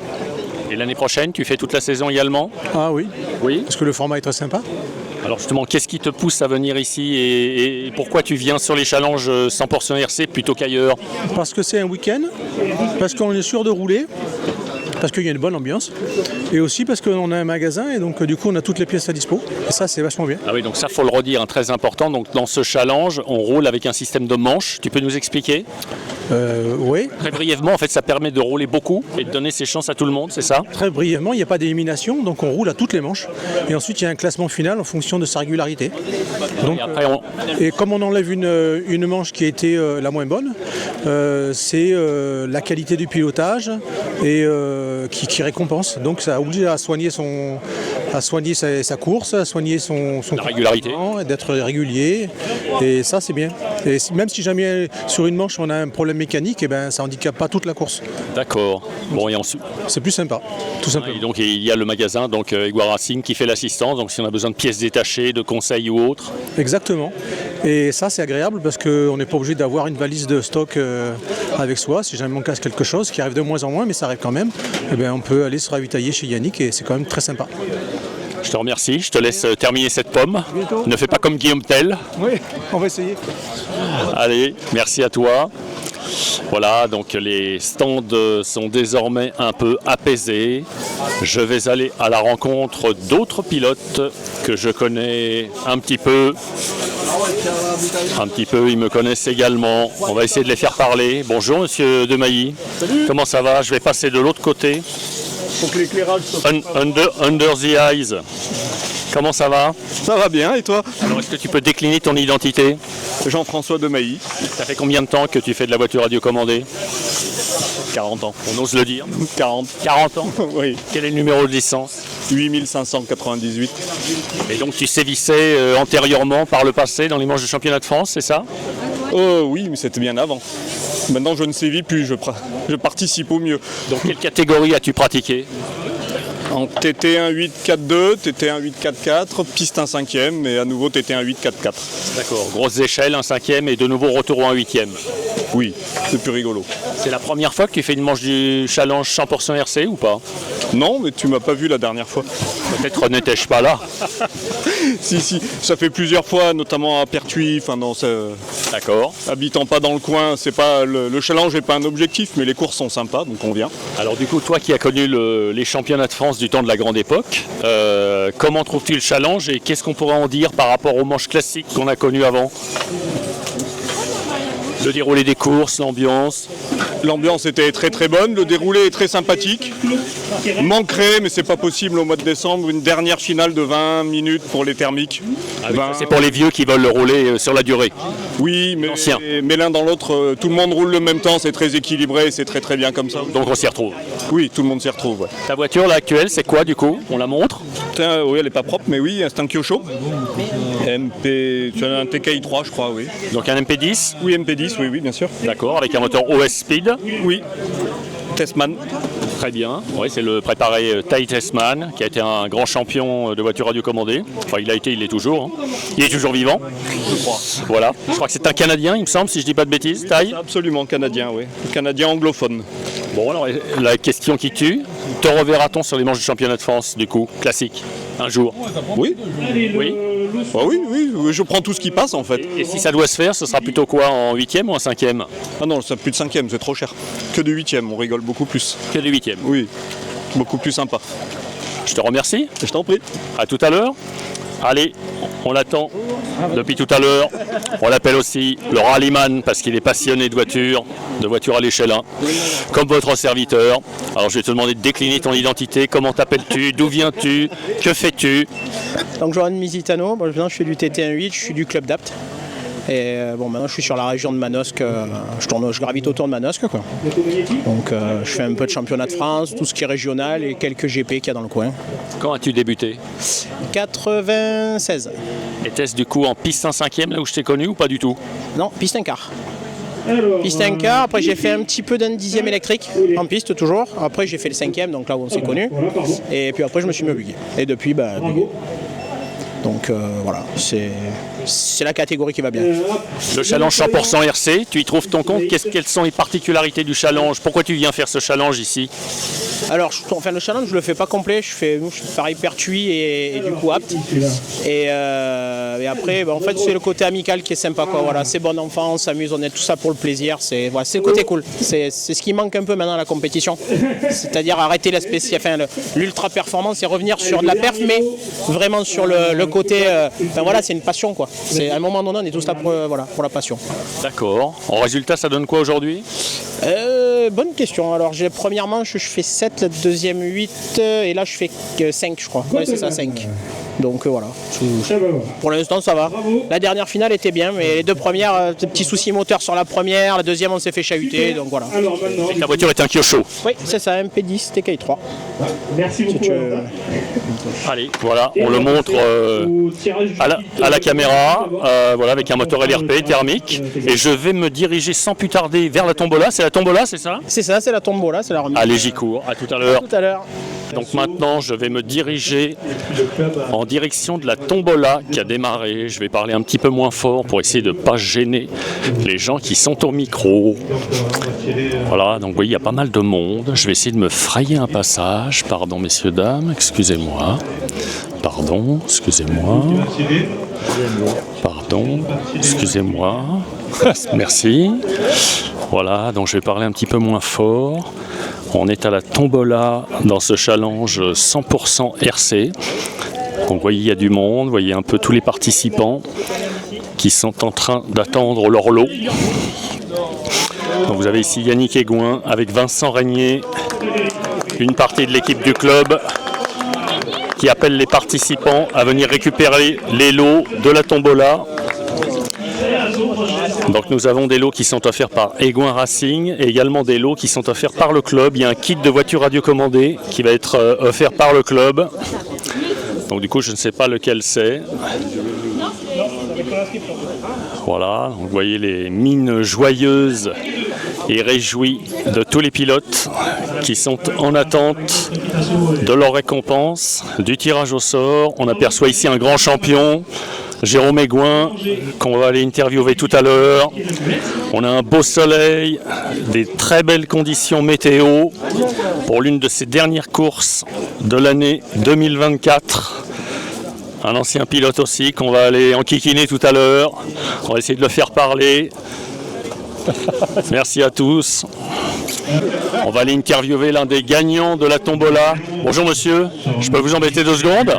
Et l'année prochaine, tu fais toute la saison également? Ah oui. Oui. Parce que le format est très sympa. Alors justement, qu'est-ce qui te pousse à venir ici et pourquoi tu viens sur les challenges 100% RC plutôt qu'ailleurs? Parce que c'est un week-end, parce qu'on est sûr de rouler, parce qu'il y a une bonne ambiance, et aussi parce qu'on a un magasin et donc du coup on a toutes les pièces à dispo. Et ça c'est vachement bien. Ah oui, donc ça faut le redire, hein, très important. Donc dans ce challenge, on roule avec un système de manches. Tu peux nous expliquer? Oui. Très brièvement, en fait, ça permet de rouler beaucoup et de donner ses chances à tout le monde, c'est ça? Très brièvement, il n'y a pas d'élimination, donc on roule à toutes les manches. Et ensuite, il y a un classement final en fonction de sa régularité. Donc, et comme on enlève une manche qui a été la moins bonne, c'est la qualité du pilotage et qui récompense. Donc ça oblige à soigner sa course, à soigner son régularité, d'être régulier. Et ça, c'est bien. Et même si jamais sur une manche on a un problème mécanique, et ben ça handicape pas toute la course. D'accord. Bon, et ensuite, c'est plus sympa, tout simplement. Et donc il y a le magasin, donc Eguard Racing, qui fait l'assistance. Donc si on a besoin de pièces détachées, de conseils ou autres. Exactement. Et ça c'est agréable parce qu'on n'est pas obligé d'avoir une valise de stock avec soi. Si jamais on casse quelque chose, qui arrive de moins en moins, mais ça arrive quand même, et ben on peut aller se ravitailler chez Yannick et c'est quand même très sympa. Je te remercie, je te laisse terminer cette pomme. Bientôt. Ne fais pas comme Guillaume Tell. Oui, on va essayer. Allez, merci à toi. Voilà, donc les stands sont désormais un peu apaisés. Je vais aller à la rencontre d'autres pilotes que je connais un petit peu. Ils me connaissent également. On va essayer de les faire parler. Bonjour Monsieur Demailly. Salut. Comment ça va? Je vais passer de l'autre côté. Faut que l'éclairage soit Under the eyes. Comment ça va? Ça va bien, et toi? Alors, est-ce que tu peux décliner ton identité? Jean-François Demailly. Ça fait combien de temps que tu fais de la voiture radiocommandée? 40 ans. On ose le dire? 40. 40 ans? Oui. Quel est le numéro de licence? 8598. Et donc tu sévissais antérieurement, par le passé, dans les manches de championnat de France, c'est ça? Oui, mais c'était bien avant. Maintenant, je ne sévis plus, je participe au mieux. Donc quelle catégorie as-tu pratiqué? En TT1 842, TT1 844, piste 1 5e et à nouveau TT1 844. D'accord, grosse échelle, un 5e et de nouveau retour au 1 8e. Oui, c'est plus rigolo. C'est la première fois que tu fais une manche du challenge 100% RC ou pas? Non, mais tu m'as pas vu la dernière fois. Peut-être n'étais-je pas là. Si, ça fait plusieurs fois, notamment à Pertuis, D'accord. Habitant pas dans le coin, c'est pas le challenge n'est pas un objectif, mais les courses sont sympas, donc on vient. Alors du coup, toi qui as connu les championnats de France du temps de la grande époque, comment trouves-tu le challenge et qu'est-ce qu'on pourrait en dire par rapport aux manches classiques qu'on a connues avant? Le déroulé des courses, l'ambiance. L'ambiance était très très bonne, le déroulé est très sympathique. Manquerait, mais c'est pas possible au mois de décembre, une dernière finale de 20 minutes pour les thermiques. Ah oui, c'est pour les vieux qui veulent le rouler sur la durée. Oui, mais l'un dans l'autre, tout le monde roule le même temps, c'est très équilibré, c'est très très bien comme ça. Donc on s'y retrouve. Oui, tout le monde s'y retrouve. Ouais. Ta voiture là actuelle, c'est quoi du coup? On la montre? Oui, elle est pas propre, mais oui, c'est un Kyosho. Tu as un TKI 3, je crois, oui. Donc un MP10? Oui, MP10, oui, bien sûr. D'accord, avec un moteur OS Speed? Oui. Testman. Très bien. Oui, c'est le préparé Ty Testman, qui a été un grand champion de voiture radiocommandée. Enfin, il est toujours. Hein. Il est toujours vivant. Je crois. Voilà. Je crois que c'est un Canadien, il me semble, si je dis pas de bêtises. Oui, Ty. Absolument Canadien, oui. Canadien anglophone. Bon, alors la question qui tue, te reverra-t-on sur les manches du championnat de France, du coup, classique, un jour? Oui. Oui. Bah oui, je prends tout ce qui passe en fait. Et si ça doit se faire, ce sera plutôt quoi, en 8e ou en 5e? Ah non, c'est plus de 5e, c'est trop cher. Que de 8e, on rigole beaucoup plus. Que de 8e? Oui, beaucoup plus sympa. Je te remercie. Je t'en prie. À tout à l'heure. Allez, on l'attend depuis tout à l'heure. On l'appelle aussi le rallyman parce qu'il est passionné de voitures à l'échelle 1, comme votre serviteur. Alors je vais te demander de décliner ton identité. Comment t'appelles-tu? D'où viens-tu? Que fais-tu? Donc Johan Misitano, maintenant je fais du TT1 8, je suis du club d'Apt. Et maintenant je suis sur la région de Manosque, je gravite autour de Manosque quoi. Donc je fais un peu de championnat de France, tout ce qui est régional et quelques GP qu'il y a dans le coin. Quand as-tu débuté? 96. Était-ce du coup en piste 1 5e là où je t'ai connu ou pas du tout? Non, piste 1 quart. piste 1K. Après, j'ai fait un petit peu d'un 10e électrique, en piste toujours. Après, j'ai fait le 5e, donc là où on s'est connus. Et puis après, je me suis mis au buggy. Et depuis, buggy. Donc voilà, c'est la catégorie qui va bien. Le challenge 100% RC, tu y trouves ton compte. Quelles sont les particularités du challenge? Pourquoi tu viens faire ce challenge ici? Alors, le challenge, je le fais pas complet. Je fais pareil pertuis et du coup apte. Et après, en fait, c'est le côté amical qui est sympa, quoi. Voilà, c'est bon enfant, on s'amuse, on est tout ça pour le plaisir. C'est le côté cool. C'est ce qui manque un peu maintenant à la compétition. C'est-à-dire arrêter l'ultra performance et revenir sur de la perf, mais vraiment sur le côté. Voilà, c'est une passion, quoi. À un moment donné, on est tous là pour la passion. D'accord. En résultat, ça donne quoi aujourd'hui? Bonne question. Alors, la première manche, je fais 7, la deuxième 8, et là, je fais 5, je crois. Ouais, c'est ça, 5. Donc voilà. Pour l'instant, ça va. La dernière finale était bien, mais les deux premières, petits soucis moteurs sur la première. La deuxième, on s'est fait chahuter, donc voilà. Et ta voiture est un Kyosho? Oui, c'est ça, un P10 TKI 3. Merci beaucoup. Allez, voilà, on le montre à la caméra, voilà, avec un moteur LRP thermique. Et je vais me diriger sans plus tarder vers la tombola. C'est la tombola, c'est ça? C'est ça, c'est la tombola, c'est la remise. Allez, j'y cours. À tout à l'heure. À tout à l'heure. Donc maintenant, je vais me diriger en direction de la tombola qui a démarré. Je vais parler un petit peu moins fort pour essayer de ne pas gêner les gens qui sont au micro. Voilà, donc vous voyez, il y a pas mal de monde. Je vais essayer de me frayer un passage. Pardon, messieurs, dames, excusez-moi. Pardon, excusez-moi. Pardon, excusez-moi. Merci. Voilà, donc je vais parler un petit peu moins fort. On est à la tombola dans ce challenge 100% RC. Donc vous voyez, il y a du monde, vous voyez un peu tous les participants qui sont en train d'attendre leur lot. Donc vous avez ici Yannick Aigouin avec Vincent Régnier, une partie de l'équipe du club qui appelle les participants à venir récupérer les lots de la tombola. Donc nous avons des lots qui sont offerts par Aigouin Racing et également des lots qui sont offerts par le club. Il y a un kit de voiture radiocommandée qui va être offert par le club. Donc du coup je ne sais pas lequel c'est. Voilà, donc vous voyez les mines joyeuses et réjouies de tous les pilotes qui sont en attente de leur récompense, du tirage au sort. On aperçoit ici un grand champion, Jérôme Aigouin, qu'on va aller interviewer tout à l'heure. On a un beau soleil, des très belles conditions météo pour l'une de ces dernières courses de l'année 2024. Un ancien pilote aussi qu'on va aller enquiquiner tout à l'heure. On va essayer de le faire parler. Merci à tous. On va aller interviewer l'un des gagnants de la tombola. Bonjour monsieur, je peux vous embêter 2 secondes?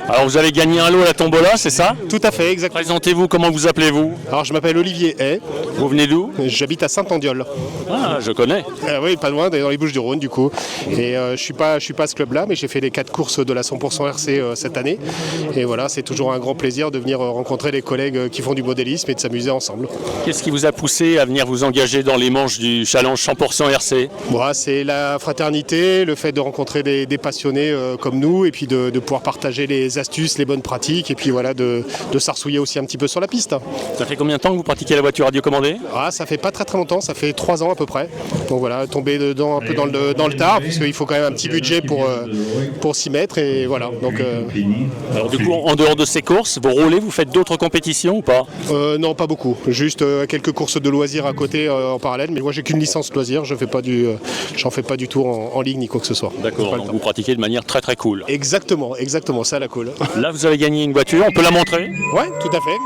Alors vous allez gagner un lot à la tombola, c'est ça? Tout à fait, exactement. Présentez-vous, comment vous appelez-vous? Alors je m'appelle Olivier Hay. Vous venez d'où? J'habite à Saint-Andiol. Ah, je connais. Oui, pas loin, dans les Bouches-du-Rhône du coup. Et je suis pas à ce club-là, mais j'ai fait les 4 courses de la 100% RC cette année. Et voilà, c'est toujours un grand plaisir de venir rencontrer les collègues qui font du modélisme et de s'amuser ensemble. Qu'est-ce qui vous a poussé à venir vous engager dans les manches du challenge 100% RC? Bon, c'est la fraternité, le fait de rencontrer des passionnés comme nous et puis de pouvoir partager les astuces, les bonnes pratiques et puis voilà de s'arsouiller aussi un petit peu sur la piste. Ça fait combien de temps que vous pratiquez la voiture radiocommandée? Ça fait pas très longtemps, ça fait 3 ans à peu près. Donc voilà, tomber dedans un peu dans le tard puisqu'il faut quand même un petit budget pour s'y mettre et voilà. Donc, Alors du coup, en dehors de ces courses, vous roulez, vous faites d'autres compétitions ou pas? Non, pas beaucoup. Juste quelques courses de loisirs à côté en parallèle. Mais moi, j'ai qu'une licence loisir. J'en fais pas du tout en ligue ni quoi que ce soit. D'accord, donc vous pratiquez de manière très cool. Exactement, ça la cool. Là, vous avez gagné une voiture, on peut la montrer? Ouais, tout à fait.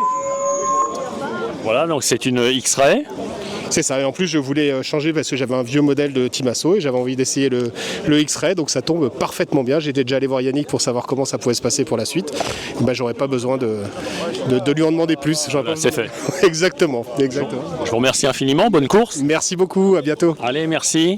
Voilà, donc c'est une X-Ray. C'est ça, et en plus je voulais changer parce que j'avais un vieux modèle de Timasso et j'avais envie d'essayer le X-Ray, donc ça tombe parfaitement bien. J'étais déjà allé voir Yannick pour savoir comment ça pouvait se passer pour la suite. J'aurais pas besoin de lui en demander plus. Voilà, c'est fait. Exactement. Je vous remercie infiniment, bonne course. Merci beaucoup, à bientôt. Allez, merci.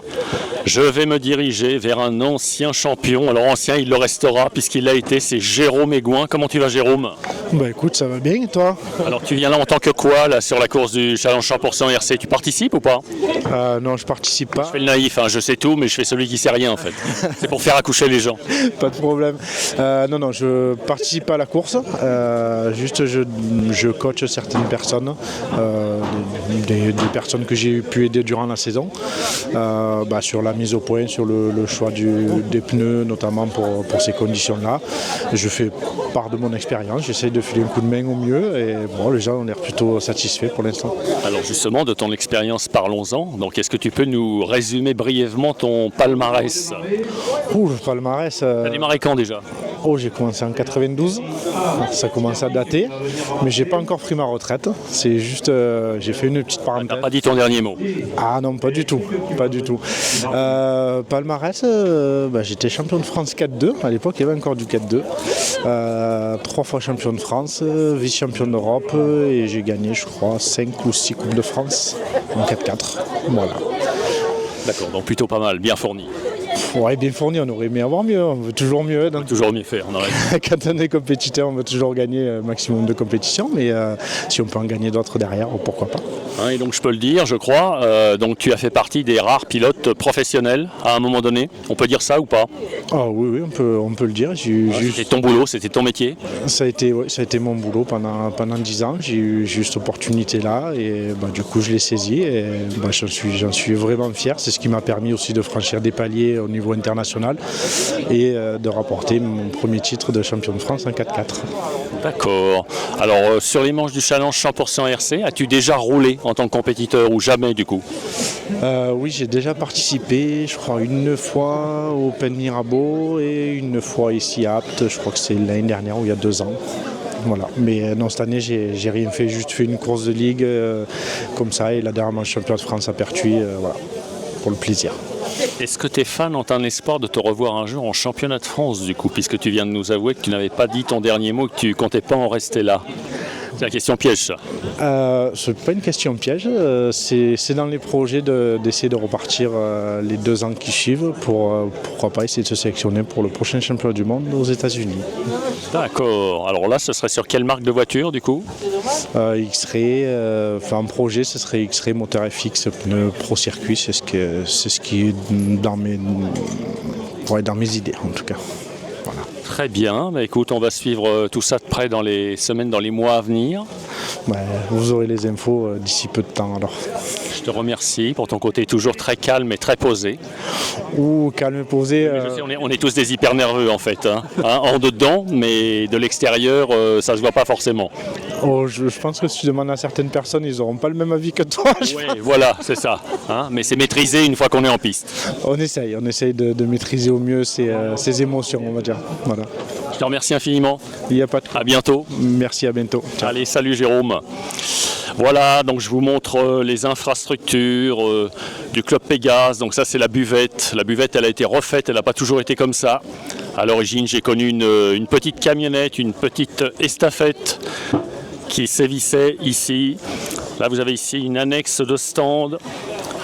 Je vais me diriger vers un ancien champion. Alors ancien, il le restera puisqu'il l'a été, c'est Jérôme Aigouin. Comment tu vas, Jérôme? Bah écoute, ça va bien et toi? Alors tu viens là en tant que quoi, là, sur la course du challenge 100% RC? Tu participes ou pas? Non, je participe pas. Je fais le naïf, je sais tout, mais je fais celui qui sait rien en fait. C'est pour faire accoucher les gens. Pas de problème. Non, je participe pas à la course. Juste, je coach certaines personnes, des personnes que j'ai pu aider durant la saison, sur la mise au point, sur le choix des pneus, notamment pour ces conditions-là. Je fais part de mon expérience, j'essaye de filer un coup de main au mieux et les gens ont l'air plutôt satisfaits pour l'instant. Alors justement, de ton expérience, parlons-en. Donc est-ce que tu peux nous résumer brièvement ton palmarès? Le palmarès... T'as démarré quand déjà? J'ai commencé en 92, ça commence à dater, mais j'ai pas encore pris ma retraite. C'est juste, j'ai fait une petite parenthèse. T'as pas dit ton dernier mot? Ah non, pas du tout, pas du tout. Palmarès, j'étais champion de France 4-2, à l'époque il y avait encore du 4-2. 3 fois champion de France, vice-champion d'Europe, et j'ai gagné je crois 5 ou 6 Coupes de France en 4-4. Voilà. D'accord, donc plutôt pas mal, bien fourni. Ouais, bien fourni, on aurait aimé avoir mieux, on veut toujours mieux. On veut toujours mieux faire, on arrête. Quand on est compétiteur, on veut toujours gagner un maximum de compétitions, mais si on peut en gagner d'autres derrière, pourquoi pas. Et donc je peux le dire, je crois, donc tu as fait partie des rares pilotes professionnels à un moment donné, on peut dire ça ou pas? Oui, on peut le dire. C'était ton boulot, c'était ton métier? Ça a été mon boulot pendant 10 ans, j'ai eu cette opportunité-là et du coup je l'ai saisie et j'en suis vraiment fier, c'est ce qui m'a permis aussi de franchir des paliers au niveau international et de rapporter mon premier titre de champion de France en 4-4. D'accord. Alors sur les manches du challenge 100% RC, as-tu déjà roulé en tant que compétiteur ou jamais du coup? Oui, j'ai déjà participé, je crois une fois au Open Mirabeau et une fois ici à Apt, je crois que c'est l'année dernière ou il y a 2 ans. Voilà. Mais non, cette année, j'ai rien fait, juste fait une course de ligue comme ça et la dernière manche champion de France à Pertuis, pour le plaisir. Est-ce que tes fans ont un espoir de te revoir un jour en championnat de France du coup, puisque tu viens de nous avouer que tu n'avais pas dit ton dernier mot, que tu comptais pas en rester là? C'est la question piège, ça. C'est pas une question piège, c'est dans les projets d'essayer de repartir les 2 ans qui suivent pour pourquoi pas essayer de se sélectionner pour le prochain championnat du monde aux États-Unis. D'accord. Alors là, ce serait sur quelle marque de voiture du coup? X-Ray, un projet, ce serait X-Ray moteur FX pneu Pro Circuit, c'est ce qui est dans mes idées en tout cas. Voilà. Très bien, écoute, on va suivre tout ça de près dans les semaines, dans les mois à venir. Vous aurez les infos d'ici peu de temps alors. Je te remercie pour ton côté toujours très calme et très posé. Calme et posé. Je sais, on est tous des hyper nerveux en fait, en dedans, mais de l'extérieur, ça se voit pas forcément. Je pense que si tu demandes à certaines personnes, ils n'auront pas le même avis que toi. Voilà, c'est ça. Mais c'est maîtrisé une fois qu'on est en piste. On essaye de maîtriser au mieux ses émotions, on va dire. Voilà. Je te remercie infiniment. Il n'y a pas de quoi. À bientôt. Merci, à bientôt. Ciao. Allez, salut Jérôme. Voilà, donc je vous montre les infrastructures du Club Pégase. Donc ça c'est la buvette. La buvette elle a été refaite, elle n'a pas toujours été comme ça. À l'origine j'ai connu une petite camionnette, une petite estafette qui sévissait ici. Là vous avez ici une annexe de stand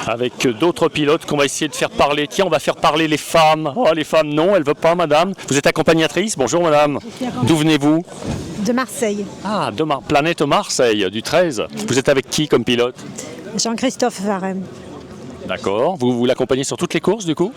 avec d'autres pilotes qu'on va essayer de faire parler. Tiens, on va faire parler les femmes. Oh, les femmes, non, elles ne veulent pas, madame. Vous êtes accompagnatrice? Bonjour, madame. D'où venez-vous? De Marseille. Ah, de Planète Marseille, du 13. Vous êtes avec qui comme pilote? Jean-Christophe Varem. D'accord. Vous l'accompagnez sur toutes les courses, du coup?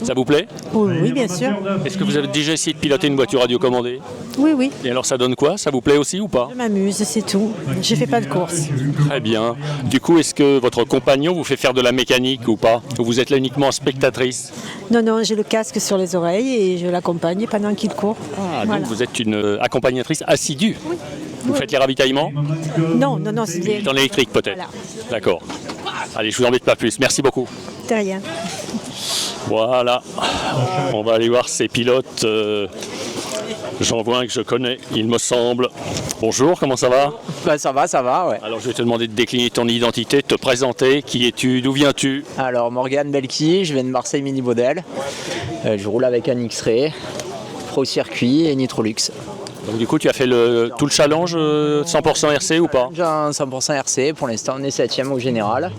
Ça vous plaît? Oui, bien sûr. Est-ce que vous avez déjà essayé de piloter une voiture radiocommandée? Oui. Et alors ça donne quoi? Ça vous plaît aussi ou pas? Je m'amuse, c'est tout. Je fais pas de course. Très bien. Du coup, est-ce que votre compagnon vous fait faire de la mécanique ou pas? Ou vous êtes là uniquement spectatrice? Non, j'ai le casque sur les oreilles et je l'accompagne pendant qu'il court. Ah, donc vous êtes une accompagnatrice assidue? Oui. Vous faites les ravitaillements? Non, c'est dans l'électrique peut-être. Voilà. D'accord. Allez, je vous embête pas plus. Merci beaucoup. De rien. Voilà, on va aller voir ces pilotes. J'en vois un que je connais, il me semble. Bonjour, comment ça va? Ça va, ouais. Alors je vais te demander de décliner ton identité, de te présenter. Qui es-tu? D'où viens-tu? Alors Morgane Belki, je viens de Marseille Mini Model. Je roule avec un X-Ray, Pro Circuit et Nitrolux. Donc du coup tu as fait tout le challenge 100% RC ou pas? 100% RC, pour l'instant on est 7ème au général,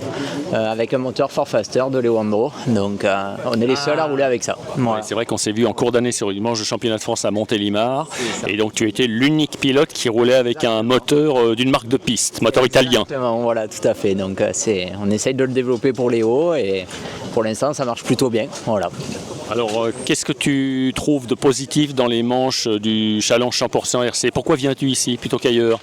avec un moteur Ford Faster de Leandro, donc on est les seuls à rouler avec ça. Voilà. C'est vrai qu'on s'est vu en cours d'année sur une manche de championnat de France à Montélimar, et donc tu étais l'unique pilote qui roulait avec un moteur d'une marque de piste, moteur italien. Exactement, voilà, tout à fait, donc on essaye de le développer pour les hauts, et pour l'instant ça marche plutôt bien, voilà. Alors, qu'est-ce que tu trouves de positif dans les manches du challenge 100% RC? Pourquoi viens-tu ici plutôt qu'ailleurs?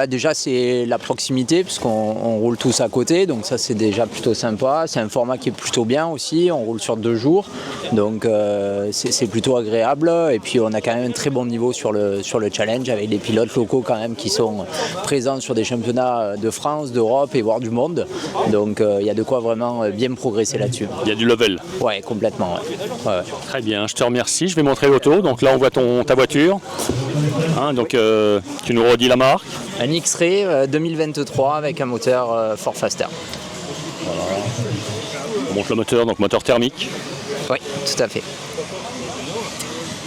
Déjà, c'est la proximité, puisqu'on roule tous à côté, donc ça c'est déjà plutôt sympa. C'est un format qui est plutôt bien aussi, on roule sur 2 jours, donc c'est plutôt agréable. Et puis on a quand même un très bon niveau sur le challenge, avec des pilotes locaux quand même qui sont présents sur des championnats de France, d'Europe et voire du monde. Donc il y a de quoi vraiment bien progresser là-dessus. Il y a du level. Ouais, complètement. Ouais. Très bien, je te remercie. Je vais montrer l'auto. Donc là, on voit ta voiture. Donc tu nous redis la marque. Un X-Ray 2023 avec un moteur Ford Faster. Voilà. On monte le moteur, donc moteur thermique. Oui, tout à fait.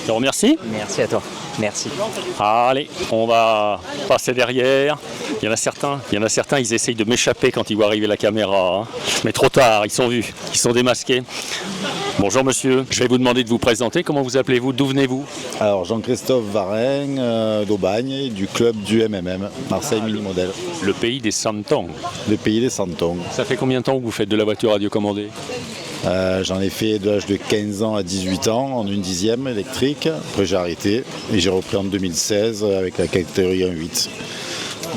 Je te remercie. Merci à toi. Merci. Allez, on va passer derrière. Il y en a certains, ils essayent de m'échapper quand ils voient arriver la caméra. Mais trop tard, ils sont vus, ils sont démasqués. Bonjour monsieur, je vais vous demander de vous présenter. Comment vous appelez-vous? D'où venez-vous? Alors Jean-Christophe Varin d'Aubagne, du club du MMM, Marseille Mini Model. Le pays des santons. Le pays des santons. Ça fait combien de temps que vous faites de la voiture radiocommandée? J'en ai fait de l'âge de 15 ans à 18 ans en 1/10 électrique. Après j'ai arrêté et j'ai repris en 2016 avec la catégorie 1.8.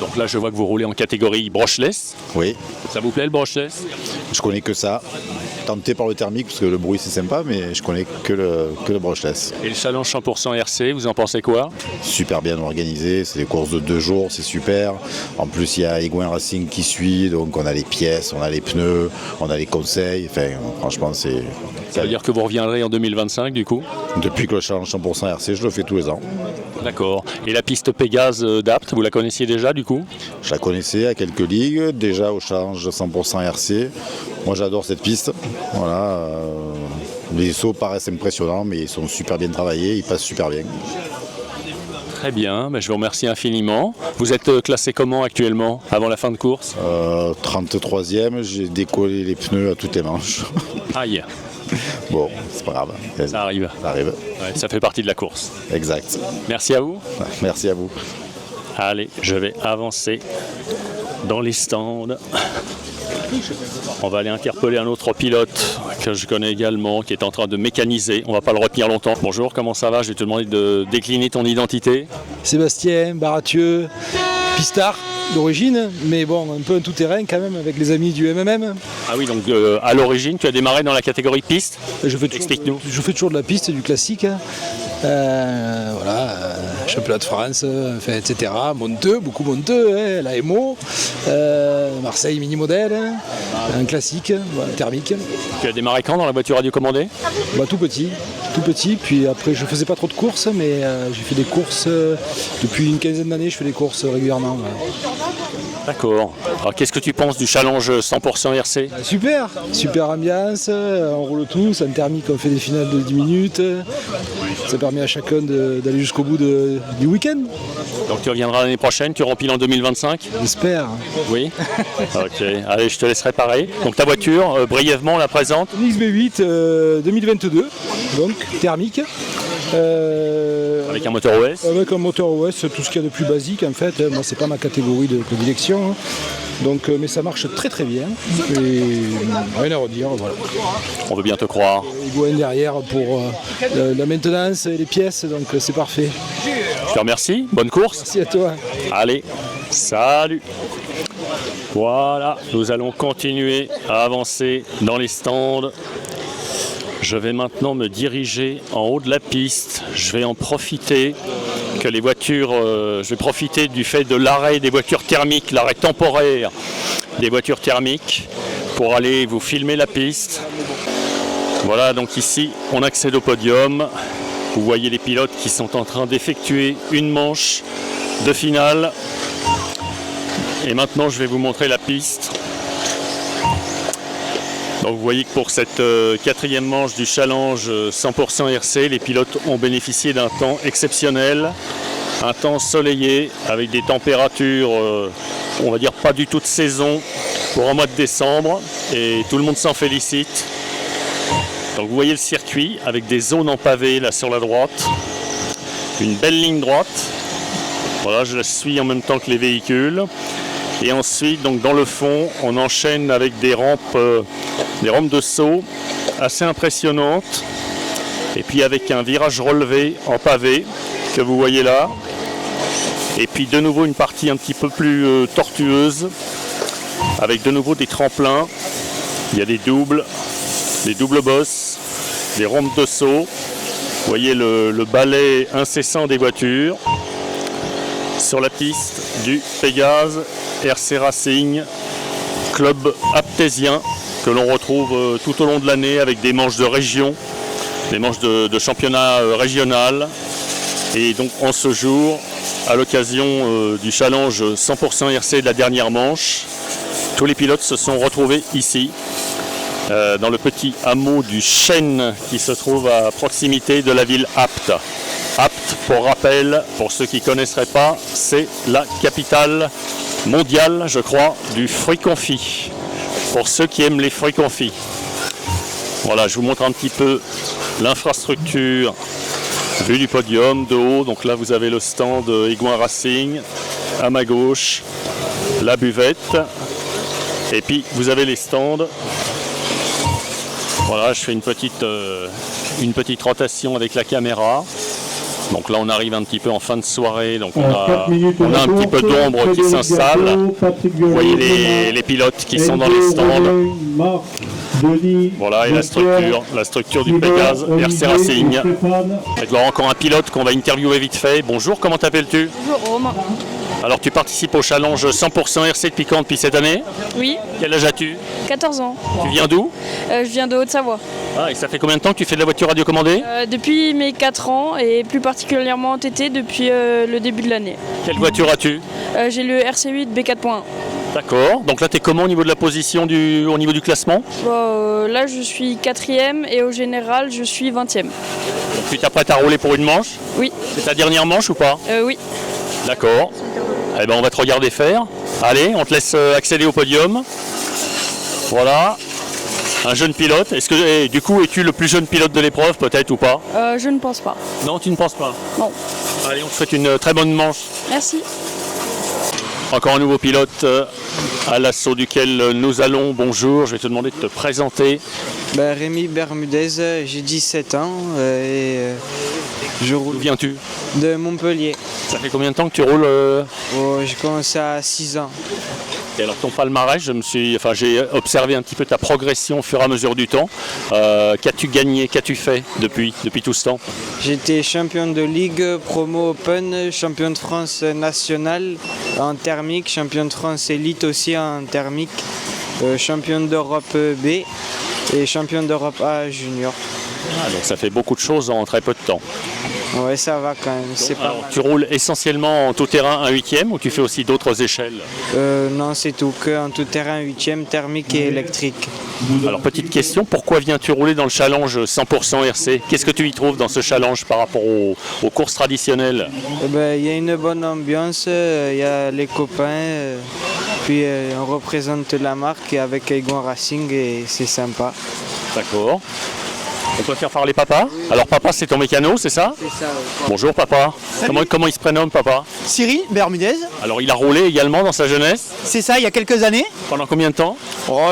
Donc là je vois que vous roulez en catégorie brushless. Oui. Ça vous plaît le brushless? Je connais que ça. Tenté par le thermique parce que le bruit c'est sympa, mais je connais que le brushless. Et le challenge 100% RC, vous en pensez quoi? Super bien organisé, c'est des courses de 2 jours, c'est super. En plus il y a Egouin Racing qui suit, donc on a les pièces, on a les pneus, on a les conseils. Enfin franchement c'est... Ça veut dire que vous reviendrez en 2025 du coup? Depuis que le challenge 100% RC, je le fais tous les ans. D'accord. Et la piste Pégase d'Apt, vous la connaissiez déjà du coup? Je la connaissais à quelques ligues, déjà au challenge 100% RC. Moi j'adore cette piste. Voilà, les sauts paraissent impressionnants, mais ils sont super bien travaillés, ils passent super bien. Très bien, je vous remercie infiniment. Vous êtes classé comment actuellement, avant la fin de course? 33e, j'ai décollé les pneus à toutes les manches. Aïe. Bon, c'est pas grave. Ça arrive. Ça arrive. Ouais, ça fait partie de la course. Exact. Merci à vous. Merci à vous. Allez, je vais avancer dans les stands. On va aller interpeller un autre pilote que je connais également, qui est en train de mécaniser. On va pas le retenir longtemps. Bonjour, comment ça va? Je vais te demander de décliner ton identité. Sébastien Baratieux, pistard d'origine, mais bon, un peu un tout-terrain quand même avec les amis du MMM. Ah oui, donc à l'origine, tu as démarré dans la catégorie piste? Explique-nous. Je fais toujours de la piste, du classique. Championnat de France, etc. Monteux, beaucoup monteux, la MO, Marseille Mini Model, un classique, thermique. Tu as démarré quand dans la voiture radiocommandée? Tout petit, puis après je faisais pas trop de courses, mais j'ai fait des courses, depuis une quinzaine d'années je fais des courses régulièrement. D'accord. Alors qu'est-ce que tu penses du challenge 100% RC? Super ambiance, on roule tous, en thermique on fait des finales de 10 minutes, ça permet à chacun d'aller jusqu'au bout du week-end. Donc tu reviendras l'année prochaine, tu rempiles en 2025? J'espère. Oui. Ok, allez je te laisserai pareil. Donc ta voiture, brièvement on la présente? Une XB8 2022, donc thermique. Avec un moteur OS? Avec un moteur OS, tout ce qu'il y a de plus basique en fait. Moi c'est pas ma catégorie de prédilection. Donc, mais ça marche très très bien. Et rien à redire, voilà. On veut bien te croire. Egouin derrière pour la maintenance et les pièces, donc c'est parfait. Je te remercie, bonne course. Merci à toi. Allez, salut. Voilà, nous allons continuer à avancer dans les stands. Je vais maintenant me diriger en haut de la piste. Je vais en profiter que les voitures, je vais profiter du fait de l'arrêt des voitures thermiques, l'arrêt temporaire des voitures thermiques pour aller vous filmer la piste. Voilà, donc ici on accède au podium. Vous voyez les pilotes qui sont en train d'effectuer une manche de finale. Et maintenant je vais vous montrer la piste. Donc vous voyez que pour cette quatrième manche du challenge 100% RC, les pilotes ont bénéficié d'un temps exceptionnel, un temps ensoleillé avec des températures, on va dire pas du tout de saison pour un mois de décembre, et tout le monde s'en félicite. Donc vous voyez le circuit avec des zones en pavé là sur la droite, une belle ligne droite. Voilà, je la suis en même temps que les véhicules. Et ensuite, donc dans le fond, on enchaîne avec des rampes de saut assez impressionnantes. Et puis avec un virage relevé en pavé que vous voyez là. Et puis de nouveau une partie un petit peu plus tortueuse avec de nouveau des tremplins. Il y a des doubles bosses, des rampes de saut. Vous voyez le balai incessant des voitures sur la piste du Pégase RC Racing, club aptésien que l'on retrouve tout au long de l'année avec des manches de région, des manches de championnat régional. Et donc en ce jour, à l'occasion du challenge 100% RC de la dernière manche, tous les pilotes se sont retrouvés ici, dans le petit hameau du Chêne qui se trouve à proximité de la ville Apt. Apt, pour rappel, pour ceux qui ne connaisseraient pas, c'est la capitale mondiale, je crois, du fruit confit. Pour ceux qui aiment les fruits confits. Voilà, je vous montre un petit peu l'infrastructure vue du podium de haut. Donc là, vous avez le stand Aigouin Racing. À ma gauche, la buvette. Et puis, vous avez les stands. Voilà, je fais une petite rotation avec la caméra. Donc là, on arrive un petit peu en fin de soirée. Donc on a un petit peu d'ombre qui s'installe. Vous voyez les pilotes qui sont dans les stands. Voilà, et la structure du Pégase RC Racing. Avec encore un pilote qu'on va interviewer vite fait. Bonjour, comment t'appelles-tu? Bonjour, Romain. Alors tu participes au challenge 100% RC depuis quand, depuis cette année? Oui. Quel âge as-tu? 14 ans. Tu viens d'où? Je viens de Haute-Savoie. Ah, et ça fait combien de temps que tu fais de la voiture radiocommandée? Depuis mes 4 ans et plus particulièrement en TT depuis le début de l'année. Quelle voiture as-tu? J'ai le RC8 B4.1. D'accord. Donc là, tu es comment au niveau de la position, au niveau du classement? Là, je suis 4e et au général, je suis 20e. Donc tu t'apprêtes à rouler pour une manche? Oui. C'est ta dernière manche ou pas? Oui. D'accord. Eh ben, on va te regarder faire. Allez, on te laisse accéder au podium. Voilà. Un jeune pilote. Du coup, es-tu le plus jeune pilote de l'épreuve, peut-être ou pas? Je ne pense pas. Non, tu ne penses pas? Non. Allez, on te souhaite une très bonne manche. Merci. Encore un nouveau pilote à l'assaut duquel nous allons. Bonjour, je vais te demander de te présenter. Rémi Bermudez, j'ai 17 ans et je roule. D'où viens-tu? De Montpellier. Ça fait combien de temps que tu roules? J'ai commencé à 6 ans. Et alors ton palmarès, j'ai observé un petit peu ta progression au fur et à mesure du temps. Qu'as-tu gagné, qu'as-tu fait depuis tout ce temps? J'étais champion de ligue, promo open, champion de France national en thermique, champion de France élite aussi en thermique, champion d'Europe B et champion d'Europe A junior. Ah, donc ça fait beaucoup de choses en très peu de temps. Ouais, ça va quand même, c'est pas mal. Tu roules essentiellement en tout-terrain 1/8 ou tu fais aussi d'autres échelles? Non, c'est tout, que en tout-terrain 8e, thermique et électrique. Alors petite question, pourquoi viens-tu rouler dans le challenge 100% RC? Qu'est-ce que tu y trouves dans ce challenge par rapport aux courses traditionnelles? Il y a une bonne ambiance, il y a les copains, puis on représente la marque avec Aigouin Racing et c'est sympa. D'accord. On peut faire parler papa? Alors papa, c'est ton mécano, c'est ça? C'est ça. Bonjour papa. Comment il se prénomme papa? Cyril Bermudez. Alors il a roulé également dans sa jeunesse? C'est ça, il y a quelques années. Pendant combien de temps?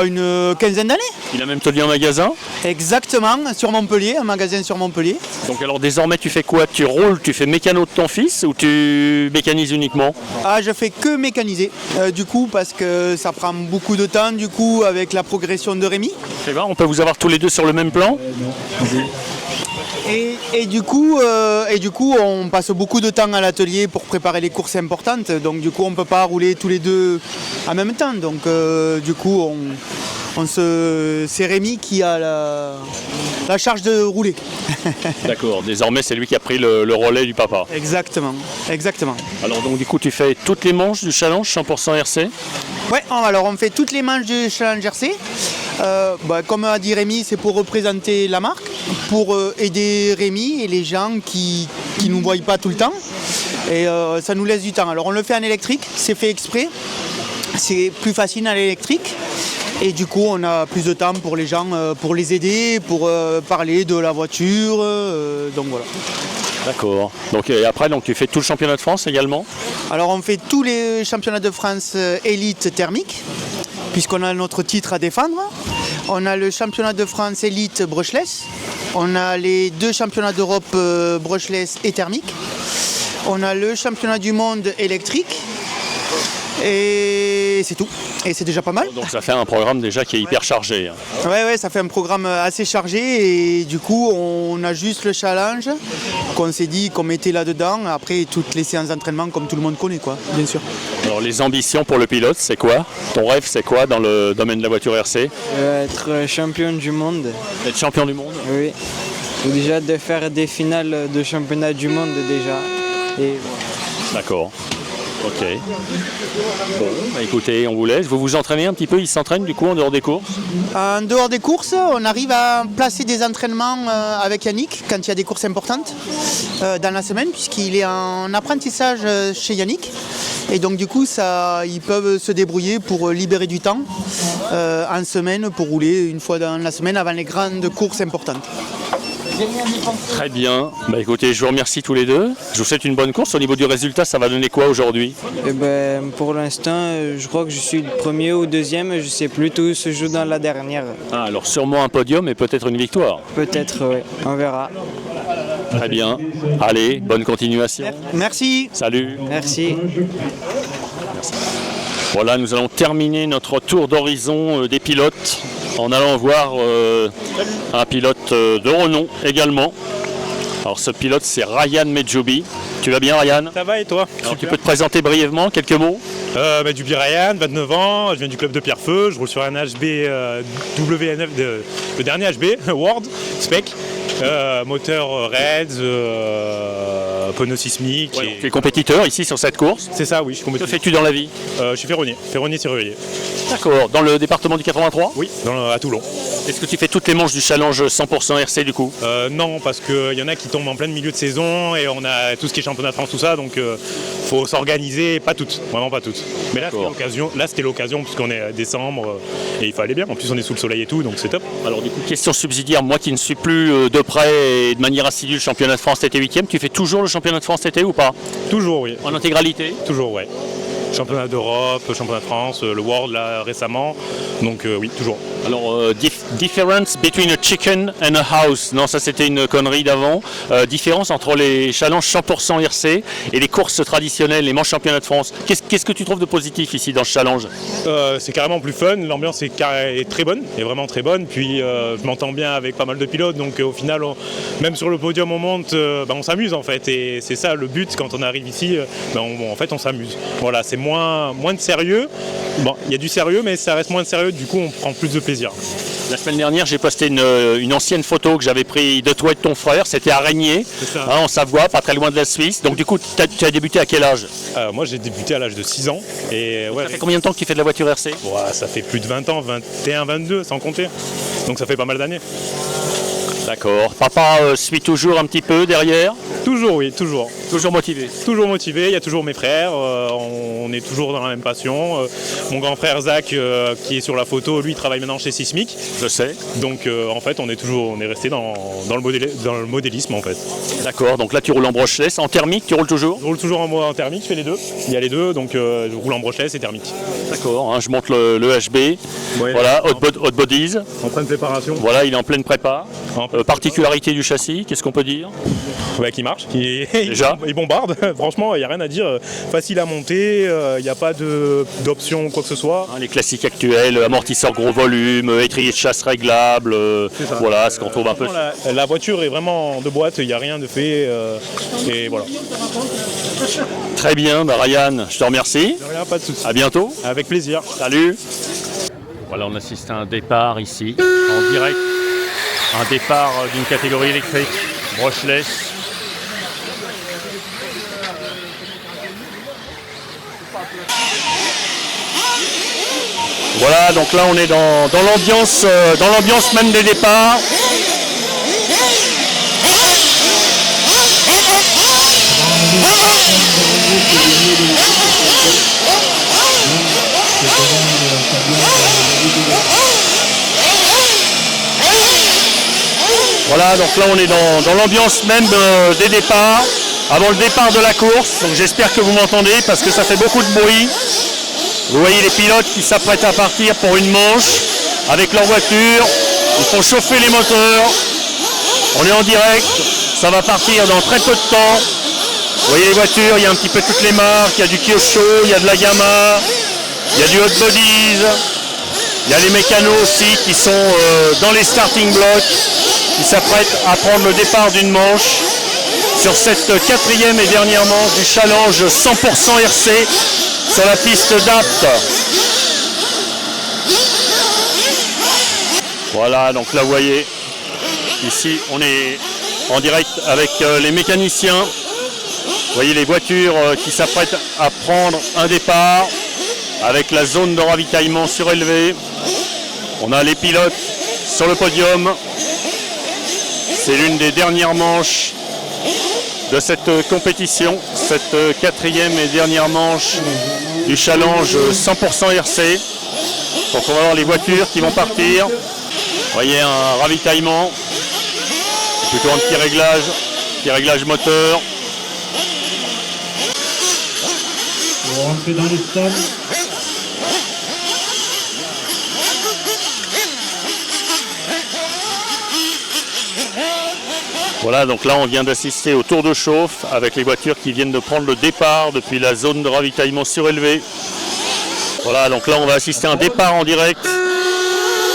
Une quinzaine d'années. Il a même tenu un magasin? Exactement, sur Montpellier, un magasin sur Montpellier. Donc alors désormais tu fais quoi? Tu roules, tu fais mécano de ton fils ou tu mécanises uniquement? Je fais que mécaniser, du coup, parce que ça prend beaucoup de temps, du coup, avec la progression de Rémi. C'est bon, on peut vous avoir tous les deux sur le même plan? Et du coup, on passe beaucoup de temps à l'atelier pour préparer les courses importantes. Donc du coup, on ne peut pas rouler tous les deux en même temps. Donc du coup, c'est Rémi qui a la charge de rouler. D'accord, désormais c'est lui qui a pris le relais du papa. Exactement. Alors donc du coup, tu fais toutes les manches du challenge 100% RC? Ouais, alors on fait toutes les manches du challenge RC. Comme a dit Rémi, c'est pour représenter la marque, pour aider Rémi et les gens qui ne nous voient pas tout le temps. Et ça nous laisse du temps. Alors on le fait en électrique, c'est fait exprès. C'est plus facile à l'électrique. Et du coup, on a plus de temps pour les gens, pour les aider, pour parler de la voiture. Donc voilà. D'accord. Donc, et après, tu fais tout le championnat de France également? Alors on fait tous les championnats de France élite thermique, puisqu'on a notre titre à défendre. On a le championnat de France élite brushless. On a les 2 championnats d'Europe brushless et thermique. On a le championnat du monde électrique. Et c'est tout. Et c'est déjà pas mal. Donc ça fait un programme déjà qui est hyper chargé. Ouais, ça fait un programme assez chargé et du coup on a juste le challenge qu'on s'est dit qu'on mettait là-dedans. Après toutes les séances d'entraînement comme tout le monde connaît quoi, bien sûr. Alors les ambitions pour le pilote, c'est quoi? Ton rêve, c'est quoi dans le domaine de la voiture RC? Être champion du monde. Être champion du monde? Oui. Ou déjà de faire des finales de championnat du monde déjà. Et... D'accord. Ok. Bon, bah écoutez, on vous laisse. Vous vous entraînez un petit peu, il s'entraîne du coup en dehors des courses? En dehors des courses, on arrive à placer des entraînements avec Yannick quand il y a des courses importantes dans la semaine, puisqu'il est en apprentissage chez Yannick. Et donc du coup, ils peuvent se débrouiller pour libérer du temps en semaine pour rouler une fois dans la semaine avant les grandes courses importantes. Très bien. Bah écoutez, je vous remercie tous les deux. Je vous souhaite une bonne course. Au niveau du résultat, ça va donner quoi aujourd'hui? Pour l'instant, je crois que je suis le premier ou deuxième. Je sais plus, tout se joue dans la dernière. Ah, alors sûrement un podium et peut-être une victoire. Peut-être, oui. On verra. Très bien. Allez, bonne continuation. Merci. Salut. Merci. Voilà, nous allons terminer notre tour d'horizon des pilotes en allant voir un pilote de renom également. Alors ce pilote, c'est Ryan Medjoubi. Tu vas bien, Ryan? Ça va et toi? Alors, tu peux te présenter brièvement, quelques mots? Medjoubi Ryan, 29 ans, je viens du club de Pierrefeu, je roule sur un HB WN9, le dernier HB, World, Spec, moteur Reds, pneu sismique. Ouais, tu es compétiteur ici sur cette course? C'est ça, oui, je suis compétiteur. Que fais-tu dans la vie? Je suis ferronnier serrurier. D'accord, dans le département du 83? Oui, à Toulon. Est-ce que tu fais toutes les manches du challenge 100% RC du coup? Non, parce qu'il y en a qui tombent en plein milieu de saison et on a tout ce qui est championnat de France, tout ça, donc faut s'organiser, pas toutes, vraiment pas toutes. Mais là c'était l'occasion puisqu'on est décembre et il faut aller bien. En plus on est sous le soleil et tout, donc c'est top. Alors du coup, question subsidiaire, moi qui ne suis plus de près et de manière assidue le championnat de France, t'étais 8e, tu fais toujours le championnat de France été ou pas? Toujours, oui. En intégralité? Toujours, ouais. Championnat d'Europe, championnat de France, le World là récemment, donc oui, toujours. Alors, difference between a chicken and a house. Non, ça c'était une connerie d'avant. Différence entre les challenges 100% RC et les courses traditionnelles, les manches championnats de France. Qu'est-ce que tu trouves de positif ici dans ce challenge? C'est carrément plus fun, l'ambiance est très bonne, est vraiment très bonne. Puis je m'entends bien avec pas mal de pilotes, donc au final, même sur le podium on monte, on s'amuse en fait. Et c'est ça le but quand on arrive ici, en fait on s'amuse. Voilà, c'est moins de sérieux. Bon, il y a du sérieux, mais ça reste moins de sérieux, du coup on prend plus de plaisir. La semaine dernière, j'ai posté une ancienne photo que j'avais prise de toi et de ton frère. C'était à Régnier, en Savoie, pas très loin de la Suisse. Donc du coup, tu as débuté à quel âge? Moi, j'ai débuté à l'âge de 6 ans. Et, ça fait combien de temps que tu fais de la voiture RC? Ça fait plus de 20 ans, 21, 22, sans compter. Donc ça fait pas mal d'années. D'accord. Papa suit toujours un petit peu derrière? Toujours, oui, toujours. Toujours motivé? Toujours motivé, il y a toujours mes frères, on est toujours dans la même passion. Mon grand frère Zach, qui est sur la photo, lui, travaille maintenant chez Sismic. Je sais. Donc en fait, on est resté dans le modélisme en fait. D'accord, donc là tu roules en brushless, en thermique, tu roules toujours? Je roule toujours en thermique, je fais les deux. Il y a les deux, donc je roule en brushless et thermique. D'accord, hein, je monte le HB, ouais, voilà, hot bodies. En pleine préparation. Voilà, il est en pleine prépa. Particularité du châssis, qu'est-ce qu'on peut dire? Qui marche, il bombarde, franchement il n'y a rien à dire, facile à monter, il n'y a pas d'option quoi que ce soit. Les classiques actuels, amortisseur gros volume, étrier de chasse réglable, voilà ce qu'on trouve un peu. La voiture est vraiment de boîte, il n'y a rien de fait, et voilà. Très bien, Ryan, je te remercie. De rien, pas de soucis. À bientôt. Avec plaisir. Salut. Voilà, on assiste à un départ ici, en direct. Un départ d'une catégorie électrique, brushless. Voilà, donc là on est dans l'ambiance même des départs. Voilà, donc là on est dans l'ambiance même des départs, avant le départ de la course. Donc j'espère que vous m'entendez parce que ça fait beaucoup de bruit. Vous voyez les pilotes qui s'apprêtent à partir pour une manche. avec leur voiture. Ils font chauffer les moteurs. On est en direct. Ça va partir dans très peu de temps. Vous voyez les voitures, il y a un petit peu toutes les marques. Il y a du Kyosho, il y a de la Yamaha, il y a du Hot Bodies. Il y a les mécanos aussi qui sont dans les starting blocks, qui s'apprêtent à prendre le départ d'une manche sur cette 4e et dernière manche du challenge 100% RC sur la piste d'Apt. Voilà, donc là vous voyez, ici on est en direct avec les mécaniciens. Vous voyez les voitures qui s'apprêtent à prendre un départ avec la zone de ravitaillement surélevée. On a les pilotes sur le podium. C'est l'une des dernières manches de cette compétition, cette 4e et dernière manche du challenge 100% RC. Donc on va voir les voitures qui vont partir. Vous voyez un ravitaillement, plutôt un petit réglage moteur. On va rentrer dans les stades. Voilà, donc là on vient d'assister au tour de chauffe avec les voitures qui viennent de prendre le départ depuis la zone de ravitaillement surélevée. Voilà, donc là on va assister à un départ en direct.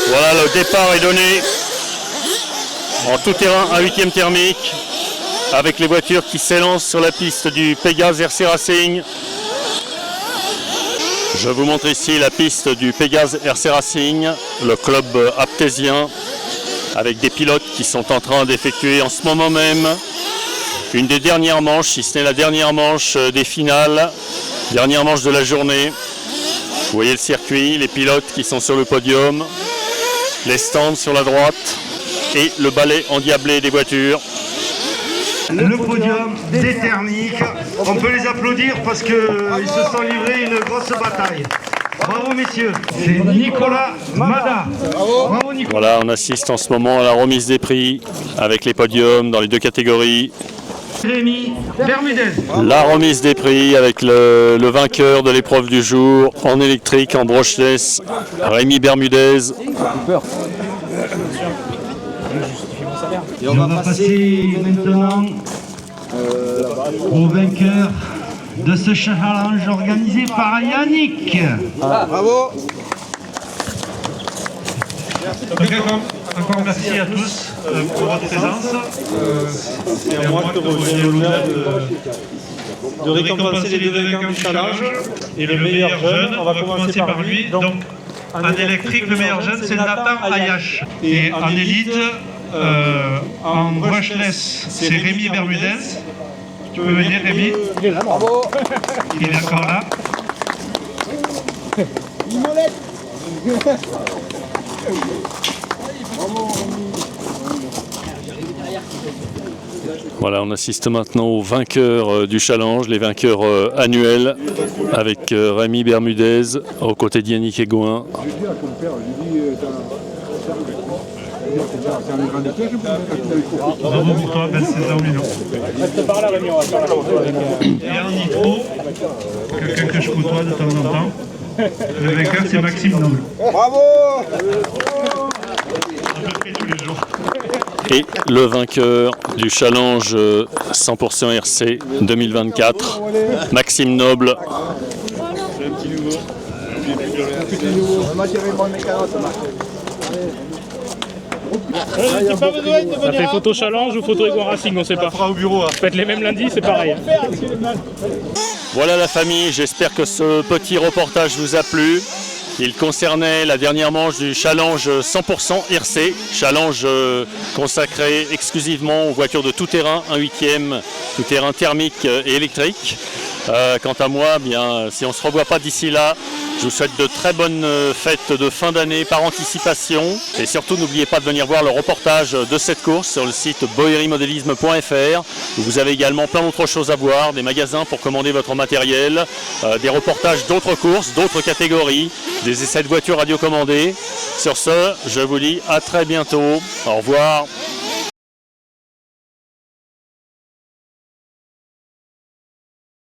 Voilà, le départ est donné en tout terrain à 8e thermique avec les voitures qui s'élancent sur la piste du Pégase RC Racing. Je vous montre ici la piste du Pégase RC Racing, le club aptésien, avec des pilotes qui sont en train d'effectuer en ce moment même une des dernières manches, si ce n'est la dernière manche des finales, dernière manche de la journée. Vous voyez le circuit, les pilotes qui sont sur le podium, les stands sur la droite et le balai endiablé des voitures. Le podium des thermiques, on peut les applaudir parce qu'ils se sont livrés une grosse bataille. Bravo messieurs, c'est Nicolas Mada. Bravo Nicolas. Voilà, on assiste en ce moment à la remise des prix avec les podiums dans les deux catégories. Rémi Bermudez. La remise des prix avec le vainqueur de l'épreuve du jour en électrique, en brushless, Rémi Bermudez. Et on va passer maintenant au vainqueur de ce challenge organisé par Yannick. Bravo. Encore merci à tous pour votre présence. C'est à moi que revient l'honneur de récompenser les deux vainqueurs du challenge. Et le meilleur jeune, on va commencer par lui. Donc, en électrique, le meilleur jeune, c'est Nathan Ayash. Et en élite, en brushless, c'est Rémi Bermudez. Tu peux venir, Rémi? Il est là, bravo. Il est encore là. Voilà, on assiste maintenant aux vainqueurs du challenge, les vainqueurs annuels, avec Rémi Bermudez aux côtés d'Yannick Egouin. Bravo pour toi, belle saison, Mino. Et en nitro, quelqu'un que je côtoie de temps en temps, le vainqueur c'est Maxime Noble. Bravo. À peu près tous les jours. Et le vainqueur du challenge 100% RC 2024, Maxime Noble. J'ai un petit nouveau. Ça fait photo challenge ou photo Ego Racing, on sait pas. Au bureau. Faites les mêmes lundi, c'est pareil. Voilà la famille, j'espère que ce petit reportage vous a plu. Il concernait la dernière manche du challenge 100% RC, challenge consacré exclusivement aux voitures de tout terrain, un 8e, tout terrain thermique et électrique. Quant à moi, bien, si on ne se revoit pas d'ici là, je vous souhaite de très bonnes fêtes de fin d'année par anticipation. Et surtout, n'oubliez pas de venir voir le reportage de cette course sur le site boerimodélisme.fr, où vous avez également plein d'autres choses à voir, des magasins pour commander votre matériel, des reportages d'autres courses, d'autres catégories, des essais de voitures radiocommandées. Sur ce, je vous dis à très bientôt. Au revoir.